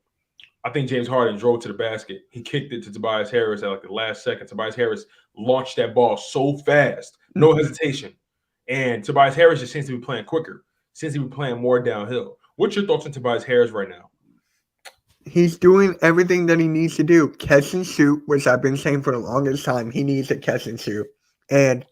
I think James Harden drove to the basket. He kicked it to Tobias Harris at the last second. Tobias Harris launched that ball so fast, no hesitation. And Tobias Harris just seems to be playing quicker, seems to be playing more downhill. What's your thoughts on Tobias Harris right now? He's doing everything that he needs to do. Catch and shoot, which I've been saying for the longest time. He needs to catch and shoot. And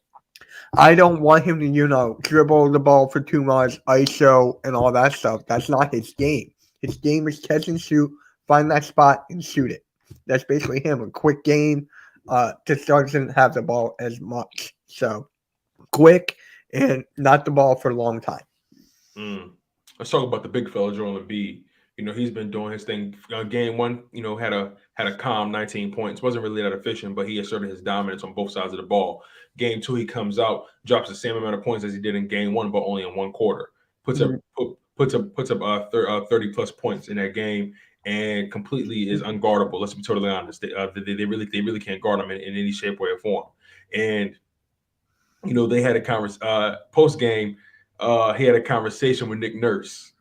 I don't want him to, dribble the ball for too much, ISO, and all that stuff. That's not his game. His game is catch and shoot, find that spot, and shoot it. That's basically him. A quick game. Just doesn't have the ball as much. So, quick and not the ball for a long time. Let's talk about the big fella, Joel Embiid. He's been doing his thing. Game 1, had a calm 19 points. Wasn't really that efficient, but he asserted his dominance on both sides of the ball. Game 2, he comes out, drops the same amount of points as he did in Game 1, but only in 1 quarter. Puts up 30+ points in that game, and completely is unguardable. Let's be totally honest. They really can't guard him in any shape, way, or form. And they had a post game. He had a conversation with Nick Nurse.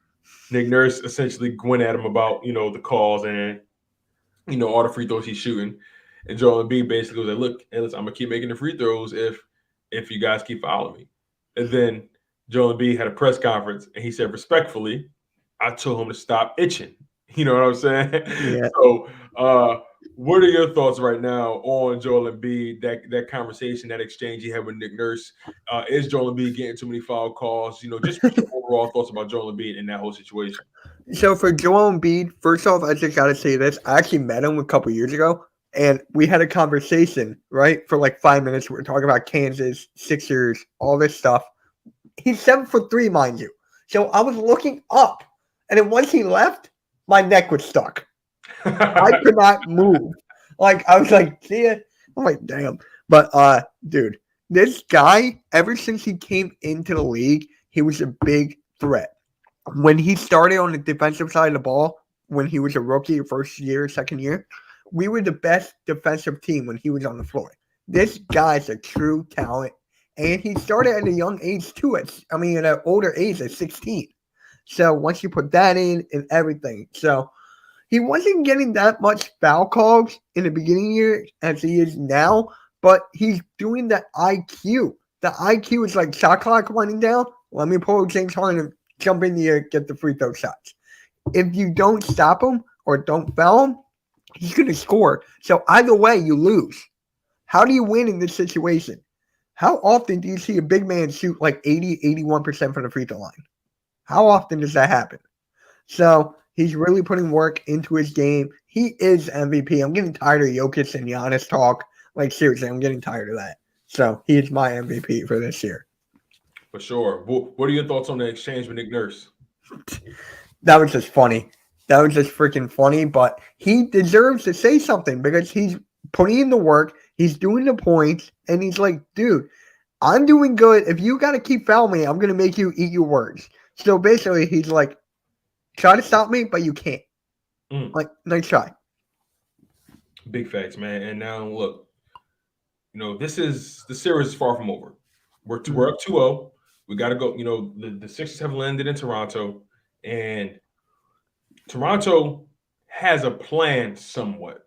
Nick Nurse essentially went at him about, the calls and, all the free throws he's shooting. And Joel Embiid basically was like, look, I'm going to keep making the free throws if you guys keep following me. And then Joel Embiid had a press conference, and he said, respectfully, I told him to stop itching. You know what I'm saying? Yeah. So what are your thoughts right now on Joel Embiid, that conversation, that exchange he had with Nick Nurse? Is Joel Embiid getting too many foul calls? Just your overall thoughts about Joel Embiid in that whole situation. So for Joel Embiid, first off, I just got to say this. I actually met him a couple years ago, and we had a conversation, right, for 5 minutes. We were talking about Kansas, Sixers, all this stuff. He's 7'3", mind you. So I was looking up, and then once he left, my neck was stuck. I could not move. I was like, see it? I'm like, damn. But dude, this guy, ever since he came into the league, he was a big threat. When he started on the defensive side of the ball, when he was a rookie, first year, second year, we were the best defensive team when he was on the floor. This guy's a true talent. And he started at a young age too. At an older age at 16. So once you put that in and everything. So he wasn't getting that much foul calls in the beginning year as he is now, but he's doing the IQ. The IQ is like shot clock winding down. Let me pull James Harden and jump in the air, get the free throw shots. If you don't stop him or don't foul him, he's going to score. So either way, you lose. How do you win in this situation? How often do you see a big man shoot 80, 81% from the free throw line? How often does that happen? So he's really putting work into his game. He is MVP. I'm getting tired of Jokic and Giannis talk. Seriously, I'm getting tired of that. So he's my MVP for this year. For sure. What are your thoughts on the exchange with Nick Nurse? That was just funny. That was just freaking funny. But he deserves to say something because he's putting in the work. He's doing the points. And he's like, dude, I'm doing good. If you got to keep fouling me, I'm going to make you eat your words. So basically, he's like, Try to stop me, but you can't. Mm. Like, nice try. Big facts, man. And now look, the series is far from over. We're up 2-0. We got to go. The Sixers have landed in Toronto, and Toronto has a plan somewhat.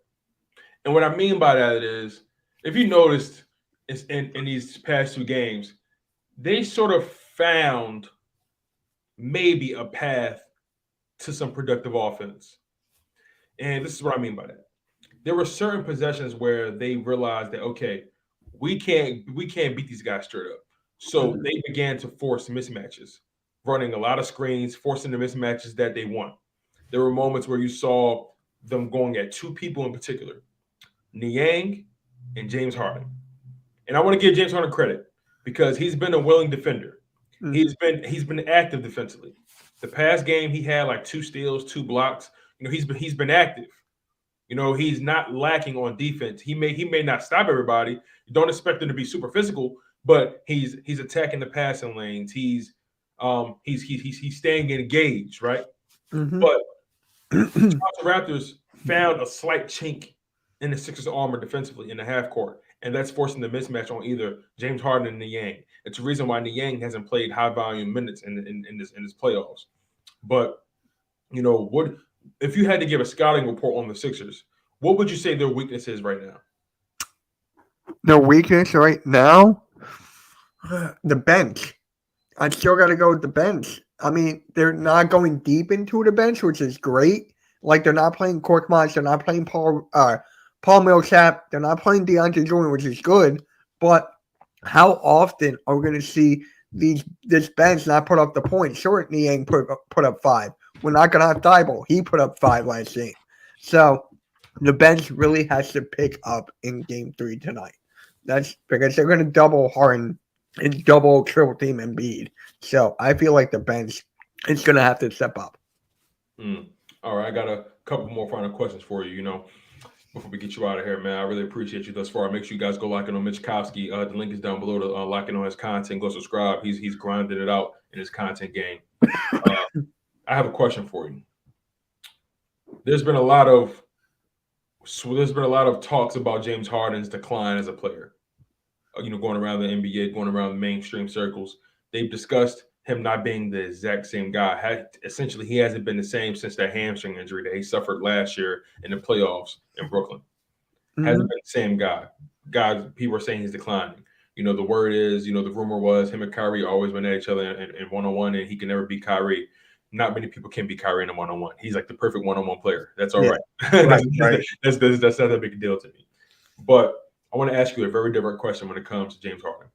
And what I mean by that is, if you noticed in these past 2 games, they sort of found maybe a path to some productive offense. And this is what I mean by that. There were certain possessions where they realized that, okay, we can't beat these guys straight up. So they began to force mismatches, running a lot of screens, forcing the mismatches that they want. There were moments where you saw them going at 2 people in particular, Niang and James Harden. And I want to give James Harden credit because he's been a willing defender. He's been active defensively. The past game he had like 2 steals, 2 blocks. He's been active. He's not lacking on defense. He may not stop everybody. You don't expect him to be super physical, but he's attacking the passing lanes. He's staying engaged, right? But the Raptors found a slight chink in the Sixers' armor defensively in the half court, and that's forcing the mismatch on either James Harden and Niang. It's the reason why Niang hasn't played high volume minutes in this playoffs. But what if you had to give a scouting report on the Sixers? What would you say their weakness is right now? Their weakness right now, the bench. I still got to go with the bench. I mean, they're not going deep into the bench, which is great. Like, they're not playing Korkmaz, they're not playing Paul Millsap, they're not playing DeAndre Jordan, which is good. But how often are we going to see this bench not put up the points? Sure, Niang put up 5. We're not going to have Thibault. He put up 5 last game. So the bench really has to pick up in Game 3 tonight. That's because they're going to double Harden and double triple team Embiid. So I feel like the bench is going to have to step up. All right, I got a couple more final questions for you. Before we get you out of here, man, I really appreciate you thus far. Make sure you guys go like it on Mitch Kowski. The link is down below to like it on his content. Go subscribe. He's grinding it out in his content game. I have a question for you. There's been a lot of talks about James Harden's decline as a player. Going around the NBA, going around the mainstream circles. They've discussed him not being the exact same guy. Essentially, he hasn't been the same since that hamstring injury that he suffered last year in the playoffs in Brooklyn. Hasn't been the same guy. Guys, people are saying he's declining. The word is, the rumor was him and Kyrie always went at each other in one-on-one, and he can never beat Kyrie. Not many people can beat Kyrie in a one-on-one. He's like the perfect one-on-one player. That's all right. Right. That's not a big deal to me. But I want to ask you a very different question when it comes to James Harden.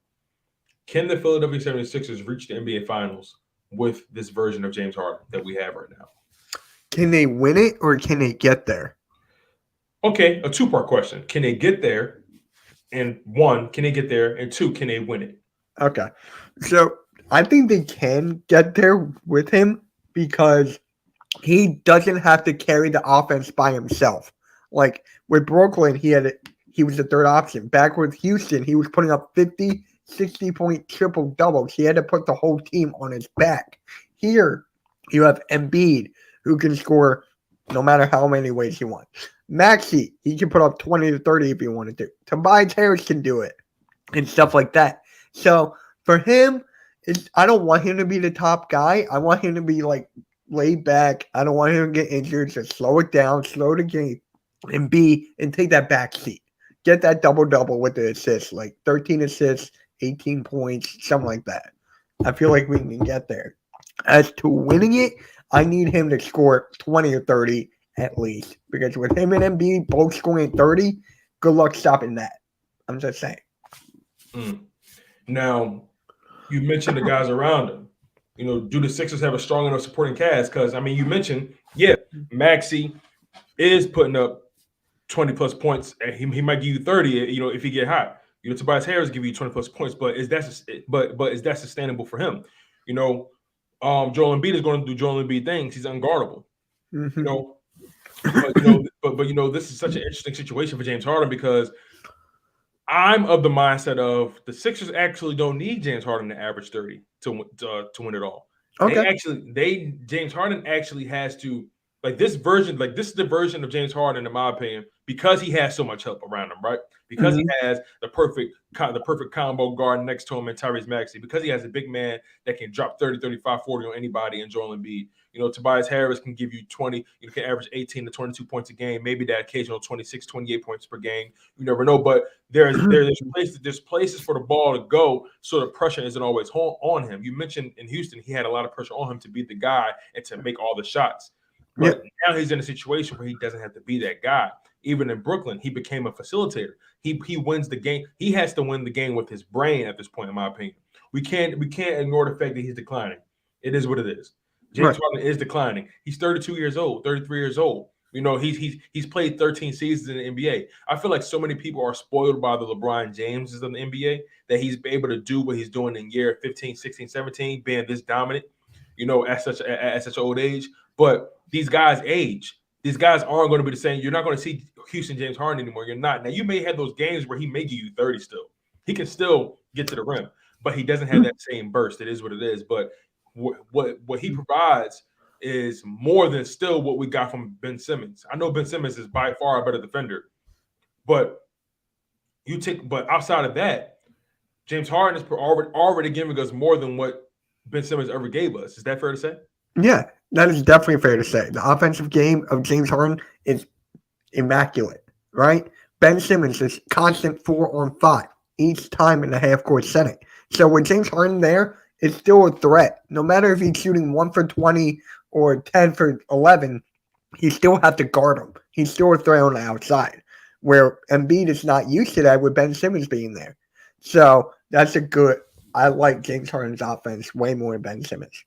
Can the Philadelphia 76ers reach the NBA Finals with this version of James Harden that we have right now? Can they win it or can they get there? Okay, a 2-part question. Can they get there? And 1, can they get there? And 2, can they win it? Okay. So I think they can get there with him because he doesn't have to carry the offense by himself. Like with Brooklyn, he was the third option. Back with Houston, he was putting up 50, 60-point triple doubles. He had to put the whole team on his back. Here, you have Embiid, who can score no matter how many ways he wants. Maxey, he can put up 20 to 30 if he wanted to. Tobias Harris can do it and stuff like that. So for him, I don't want him to be the top guy. I want him to be like laid back. I don't want him to get injured. Just slow it down, slow the game, and take that back seat. Get that double-double with the assists, like 13 assists, 18 points, something like that. I feel like we can get there. As to winning it, I need him to score 20 or 30 at least. Because with him and Embiid both scoring 30, good luck stopping that. I'm just saying. Now, you mentioned the guys around him. Do the Sixers have a strong enough supporting cast? Because, you mentioned, Maxey is putting up 20-plus points. He might give you 30, if he get hot. Tobias Harris give you 20-plus points, but is that sustainable for him? Joel Embiid is going to do Joel Embiid things. He's unguardable. But this is such an interesting situation for James Harden because I'm of the mindset of the Sixers actually don't need James Harden to average 30 to win it all. Okay. James Harden actually has to this version, this is the version of James Harden, in my opinion, because he has so much help around him, right? Because he has the perfect combo guard next to him in Tyrese Maxey, because he has a big man that can drop 30, 35, 40 on anybody in Joel Embiid. Tobias Harris can give you 20, can average 18 to 22 points a game, maybe that occasional 26, 28 points per game. You never know, but there's places for the ball to go, so the pressure isn't always on him. You mentioned in Houston, he had a lot of pressure on him to be the guy and to make all the shots. But now he's in a situation where he doesn't have to be that guy. Even in Brooklyn, he became a facilitator. He wins the game. He has to win the game with his brain at this point, in my opinion. We can't ignore the fact that he's declining. It is what it is. James Harden is declining. He's 32 years old, 33 years old. He's played 13 seasons in the NBA. I feel like so many people are spoiled by the LeBron Jameses of the NBA that he's able to do what he's doing in year 15, 16, 17, being this dominant, at such an old age. But these guys age. These guys aren't going to be the same. You're not going to see Houston James Harden anymore. You're not. Now, you may have those games where he may give you 30 still. He can still get to the rim, but he doesn't have that same burst. It is what it is. But what he provides is more than still what we got from Ben Simmons. I know Ben Simmons is by far a better defender, but outside of that, James Harden is already giving us more than what Ben Simmons ever gave us. Is that fair to say? Yeah, that is definitely fair to say. The offensive game of James Harden is immaculate, right? Ben Simmons is constant 4-on-5 each time in the half-court setting. So with James Harden there, it's still a threat. No matter if he's shooting 1 for 20 or 10 for 11, he still has to guard him. He's still a threat on the outside, where Embiid is not used to that with Ben Simmons being there. So that's I like James Harden's offense way more than Ben Simmons.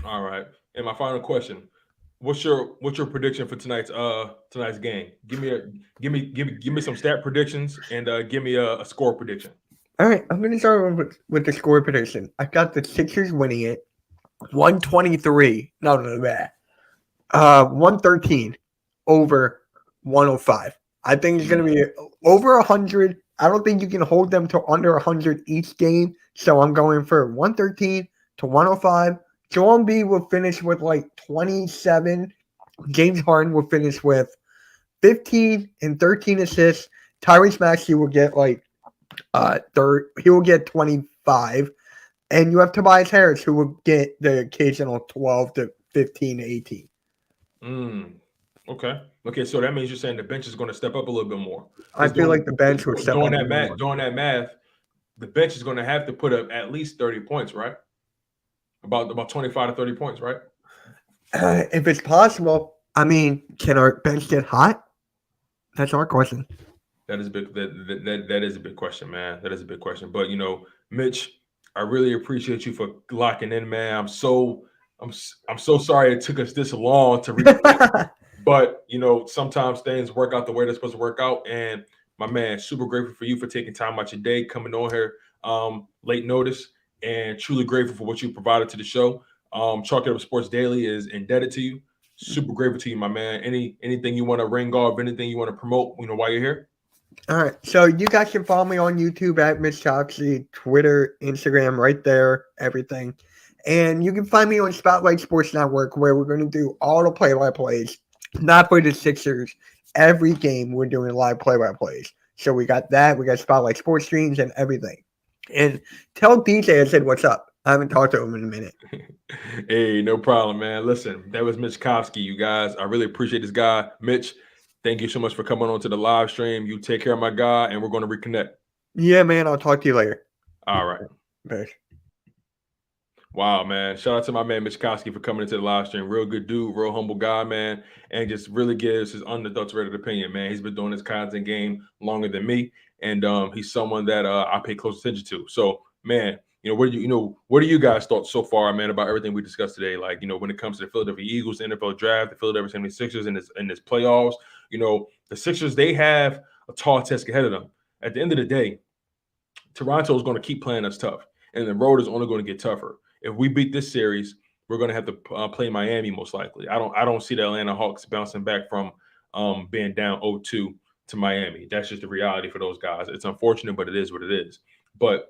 All right. And my final question: What's your prediction for tonight's game? Give me some stat predictions and give me a score prediction. All right, I'm going to start with the score prediction. I got the Sixers winning it, 123. No, 113 over 105. I think it's going to be over 100. I don't think you can hold them to under 100 each game. So I'm going for 113 to 105. Joel Embiid will finish with 27. James Harden will finish with 15 and 13 assists. Tyrese Maxey will get he will get 25. And you have Tobias Harris, who will get the occasional 12 to 15 to 18. Okay, so that means you're saying the bench is going to step up a little bit more. I feel like the bench will step up. Doing that math, the bench is going to have to put up at least 30 points, right? About 25 to 30 points, right? If it's possible. I mean, can our bench get hot? That's our question. That is a big that is a big question, man. That is a big question. But Mitch, I really appreciate you for locking in, man. I'm so sorry it took us this long to reach. But sometimes things work out the way they're supposed to work out. And my man, super grateful for you for taking time out your day, coming on here late notice, and truly grateful for what you provided to the show. Chalk It Up Sports Daily is indebted to you. Super grateful to you, my man. Anything you want to ring off, anything you want to promote, while you're here? All right. So you guys can follow me on YouTube at Mitch Topsy, Twitter, Instagram, right there, everything. And you can find me on Spotlight Sports Network, where we're going to do all the play-by-plays, not for the Sixers. Every game we're doing live play-by-plays. So we got that. We got Spotlight Sports streams and everything. And tell DJ I said what's up. I haven't talked to him in a minute. Hey, no problem, man. Listen, that was Mitch Kofsky, you guys. I really appreciate this guy. Mitch, thank you so much for coming on to the live stream. You take care of my guy, and we're going to reconnect. Yeah, man. I'll talk to you later. All right. Bye. Wow, man. Shout out to my man, Mitch Kofsky, for coming into the live stream. Real good dude, real humble guy, man, and just really gives his unadulterated opinion, man. He's been doing this content game longer than me, and he's someone that I pay close attention to. So, man, what do you guys thought so far, man, about everything we discussed today? Like, when it comes to the Philadelphia Eagles, the NFL draft, the Philadelphia 76ers in this playoffs, the Sixers, they have a tall task ahead of them. At the end of the day, Toronto is going to keep playing us tough, and the road is only going to get tougher. If we beat this series, we're going to have to play Miami most likely. I don't see the Atlanta Hawks bouncing back from being down 0-2 to Miami. That's just the reality for those guys. It's unfortunate, but it is what it is. But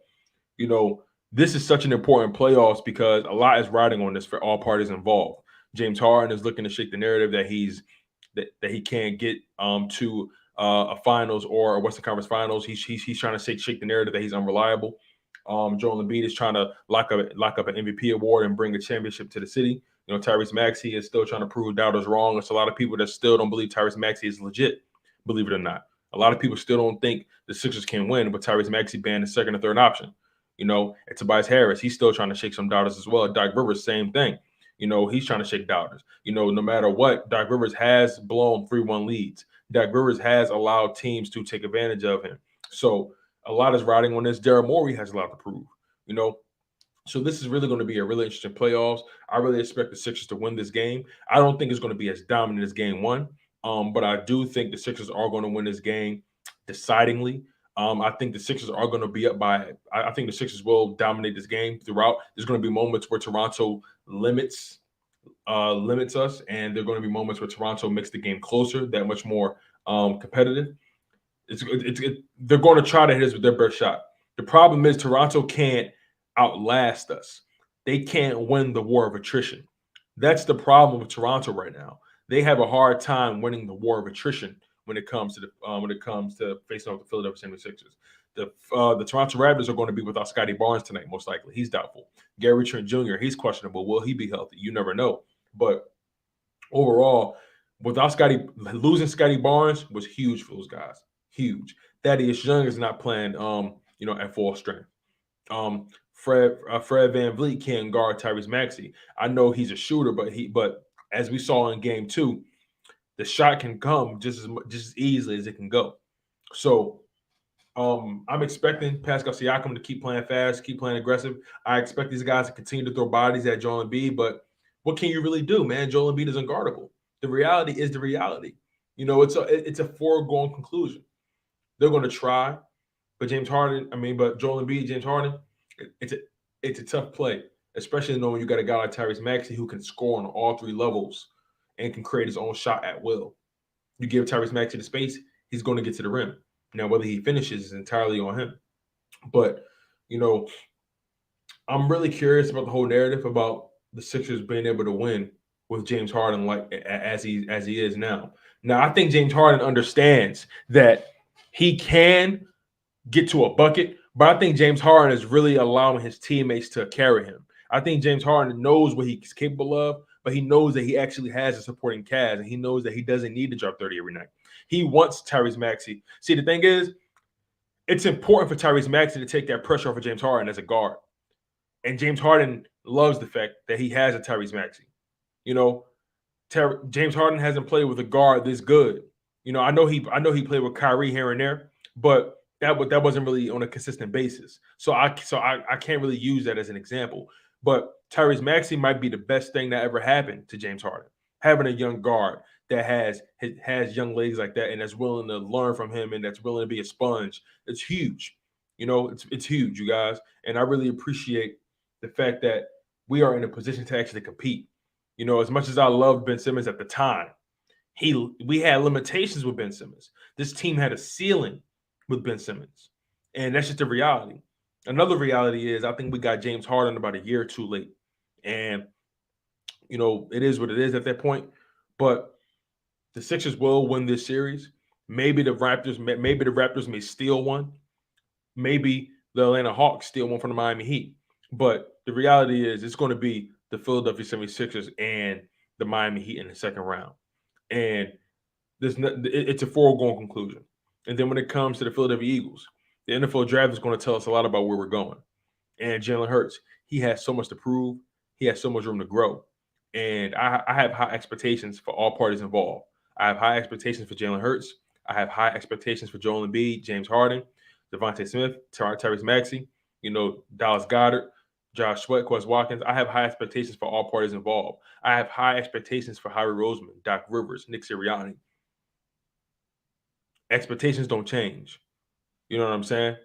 this is such an important playoffs because a lot is riding on this for all parties involved. James Harden is looking to shake the narrative that he can't get to a finals or a Western Conference Finals. He's trying to shake the narrative that he's unreliable. Joel Embiid is trying to lock up an MVP award and bring a championship to the city. You know, Tyrese Maxey is still trying to prove doubters wrong. There's a lot of people that still don't believe Tyrese Maxey is legit, believe it or not. A lot of people still don't think the Sixers can win with Tyrese Maxey being the second or third option. You know, and Tobias Harris, he's still trying to shake some doubters as well. Doc Rivers, same thing. You know, he's trying to shake doubters. You know, no matter what, Doc Rivers has blown 3-1 leads. Doc Rivers has allowed teams to take advantage of him. So a lot is riding on this. Daryl Morey has a lot to prove, you know. So this is really going to be a really interesting playoffs. I really expect the Sixers to win this game. I don't think it's going to be as dominant as game one, but I do think the Sixers are going to win this game decidingly. I think the Sixers are going to be up by. I think the Sixers will dominate this game throughout. There's going to be moments where Toronto limits us, and there are going to be moments where Toronto makes the game closer, that much more competitive. They're going to try to hit us with their best shot. The problem is Toronto can't outlast us. They can't win the war of attrition. That's the problem with Toronto right now. They have a hard time winning the war of attrition when it comes to facing off the Philadelphia 76ers. The Toronto Raptors are going to be without Scotty Barnes tonight, most likely. He's doubtful. Gary Trent Jr., he's questionable. Will he be healthy? You never know. But overall, losing Scotty Barnes was huge for those guys. Huge. Thaddeus Young is not playing, at full strength. Fred VanVleet can't guard Tyrese Maxey. I know he's a shooter, but as we saw in Game 2, the shot can come just as easily as it can go. So I'm expecting Pascal Siakam to keep playing fast, keep playing aggressive. I expect these guys to continue to throw bodies at Joel Embiid, but what can you really do, man? Joel Embiid is unguardable. The reality is the reality. You know, it's a foregone conclusion. They're going to try, but Joel Embiid, James Harden, it's a tough play, especially knowing you got a guy like Tyrese Maxey who can score on all three levels and can create his own shot at will. You give Tyrese Maxey the space, he's going to get to the rim. Now, whether he finishes is entirely on him. But, you know, I'm really curious about the whole narrative about the Sixers being able to win with James Harden as he is now. Now, I think James Harden understands that he can get to a bucket, but I think James Harden is really allowing his teammates to carry him. I think James Harden knows what he's capable of, but he knows that he actually has a supporting cast, and he knows that he doesn't need to drop 30 every night. He wants Tyrese Maxey. See, the thing is, it's important for Tyrese Maxey to take that pressure off of James Harden as a guard. And James Harden loves the fact that he has a Tyrese Maxey. You know, James Harden hasn't played with a guard this good. You know, I know he played with Kyrie here and there, but that wasn't really on a consistent basis. So I can't really use that as an example. But Tyrese Maxey might be the best thing that ever happened to James Harden. Having a young guard that has young legs like that and that's willing to learn from him and that's willing to be a sponge, it's huge. You know, it's huge, you guys. And I really appreciate the fact that we are in a position to actually compete. You know, as much as I loved Ben Simmons at the time, we had limitations with Ben Simmons. This team had a ceiling with Ben Simmons. And that's just the reality. Another reality is I think we got James Harden about a year or two late. And, you know, it is what it is at that point. But the Sixers will win this series. Maybe the Raptors may steal one. Maybe the Atlanta Hawks steal one from the Miami Heat. But the reality is it's going to be the Philadelphia 76ers and the Miami Heat in the second round. And it's a foregone conclusion. And then when it comes to the Philadelphia Eagles, the NFL draft is going to tell us a lot about where we're going. And Jalen Hurts, he has so much to prove. He has so much room to grow. And I have high expectations for all parties involved. I have high expectations for Jalen Hurts. I have high expectations for Joel Embiid, James Harden, Devonta Smith, Tyrese Maxey, Dallas Goedert, Josh Sweat, Quez Watkins. I have high expectations for all parties involved. I have high expectations for Howie Roseman, Doc Rivers, Nick Sirianni. Expectations don't change. You know what I'm saying?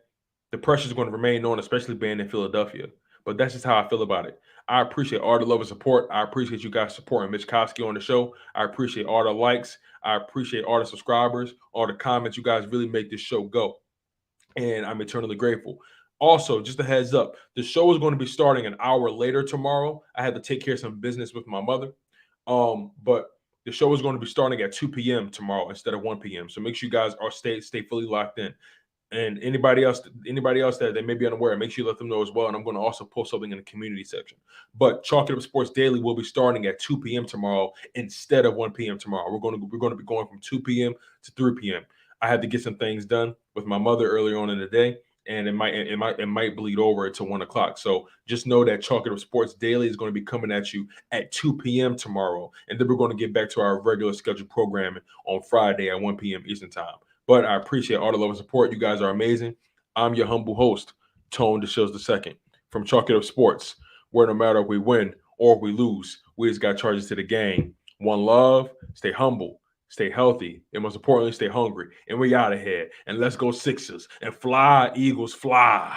The pressure is going to remain on, especially being in Philadelphia. But that's just how I feel about it. I appreciate all the love and support. I appreciate you guys supporting Mitch Kowski on the show. I appreciate all the likes. I appreciate all the subscribers, all the comments. You guys really make this show go. And I'm eternally grateful. Also, just a heads up, the show is going to be starting an hour later tomorrow. I had to take care of some business with my mother. But the show is going to be starting at 2 p.m. tomorrow instead of 1 p.m. So make sure you guys are stay fully locked in. And anybody else that they may be unaware, make sure you let them know as well. And I'm going to also post something in the community section. But Chalk It Up Sports Daily will be starting at 2 p.m. tomorrow instead of 1 p.m. tomorrow. We're going to be going from 2 p.m. to 3 p.m. I had to get some things done with my mother earlier on in the day, and it might bleed over into 1 o'clock. So just know that Chalk It Up Sports Daily is going to be coming at you at 2 p.m. tomorrow, and then we're going to get back to our regular scheduled programming on Friday at 1 p.m. Eastern Time. But I appreciate all the love and support. You guys are amazing. I'm your humble host, Tone DeShields II, from Chalk It Up Sports, where no matter if we win or if we lose, we just got charges to the game. One love, stay humble, stay healthy, and most importantly, stay hungry. And we out of here. And let's go Sixers and fly, Eagles, fly.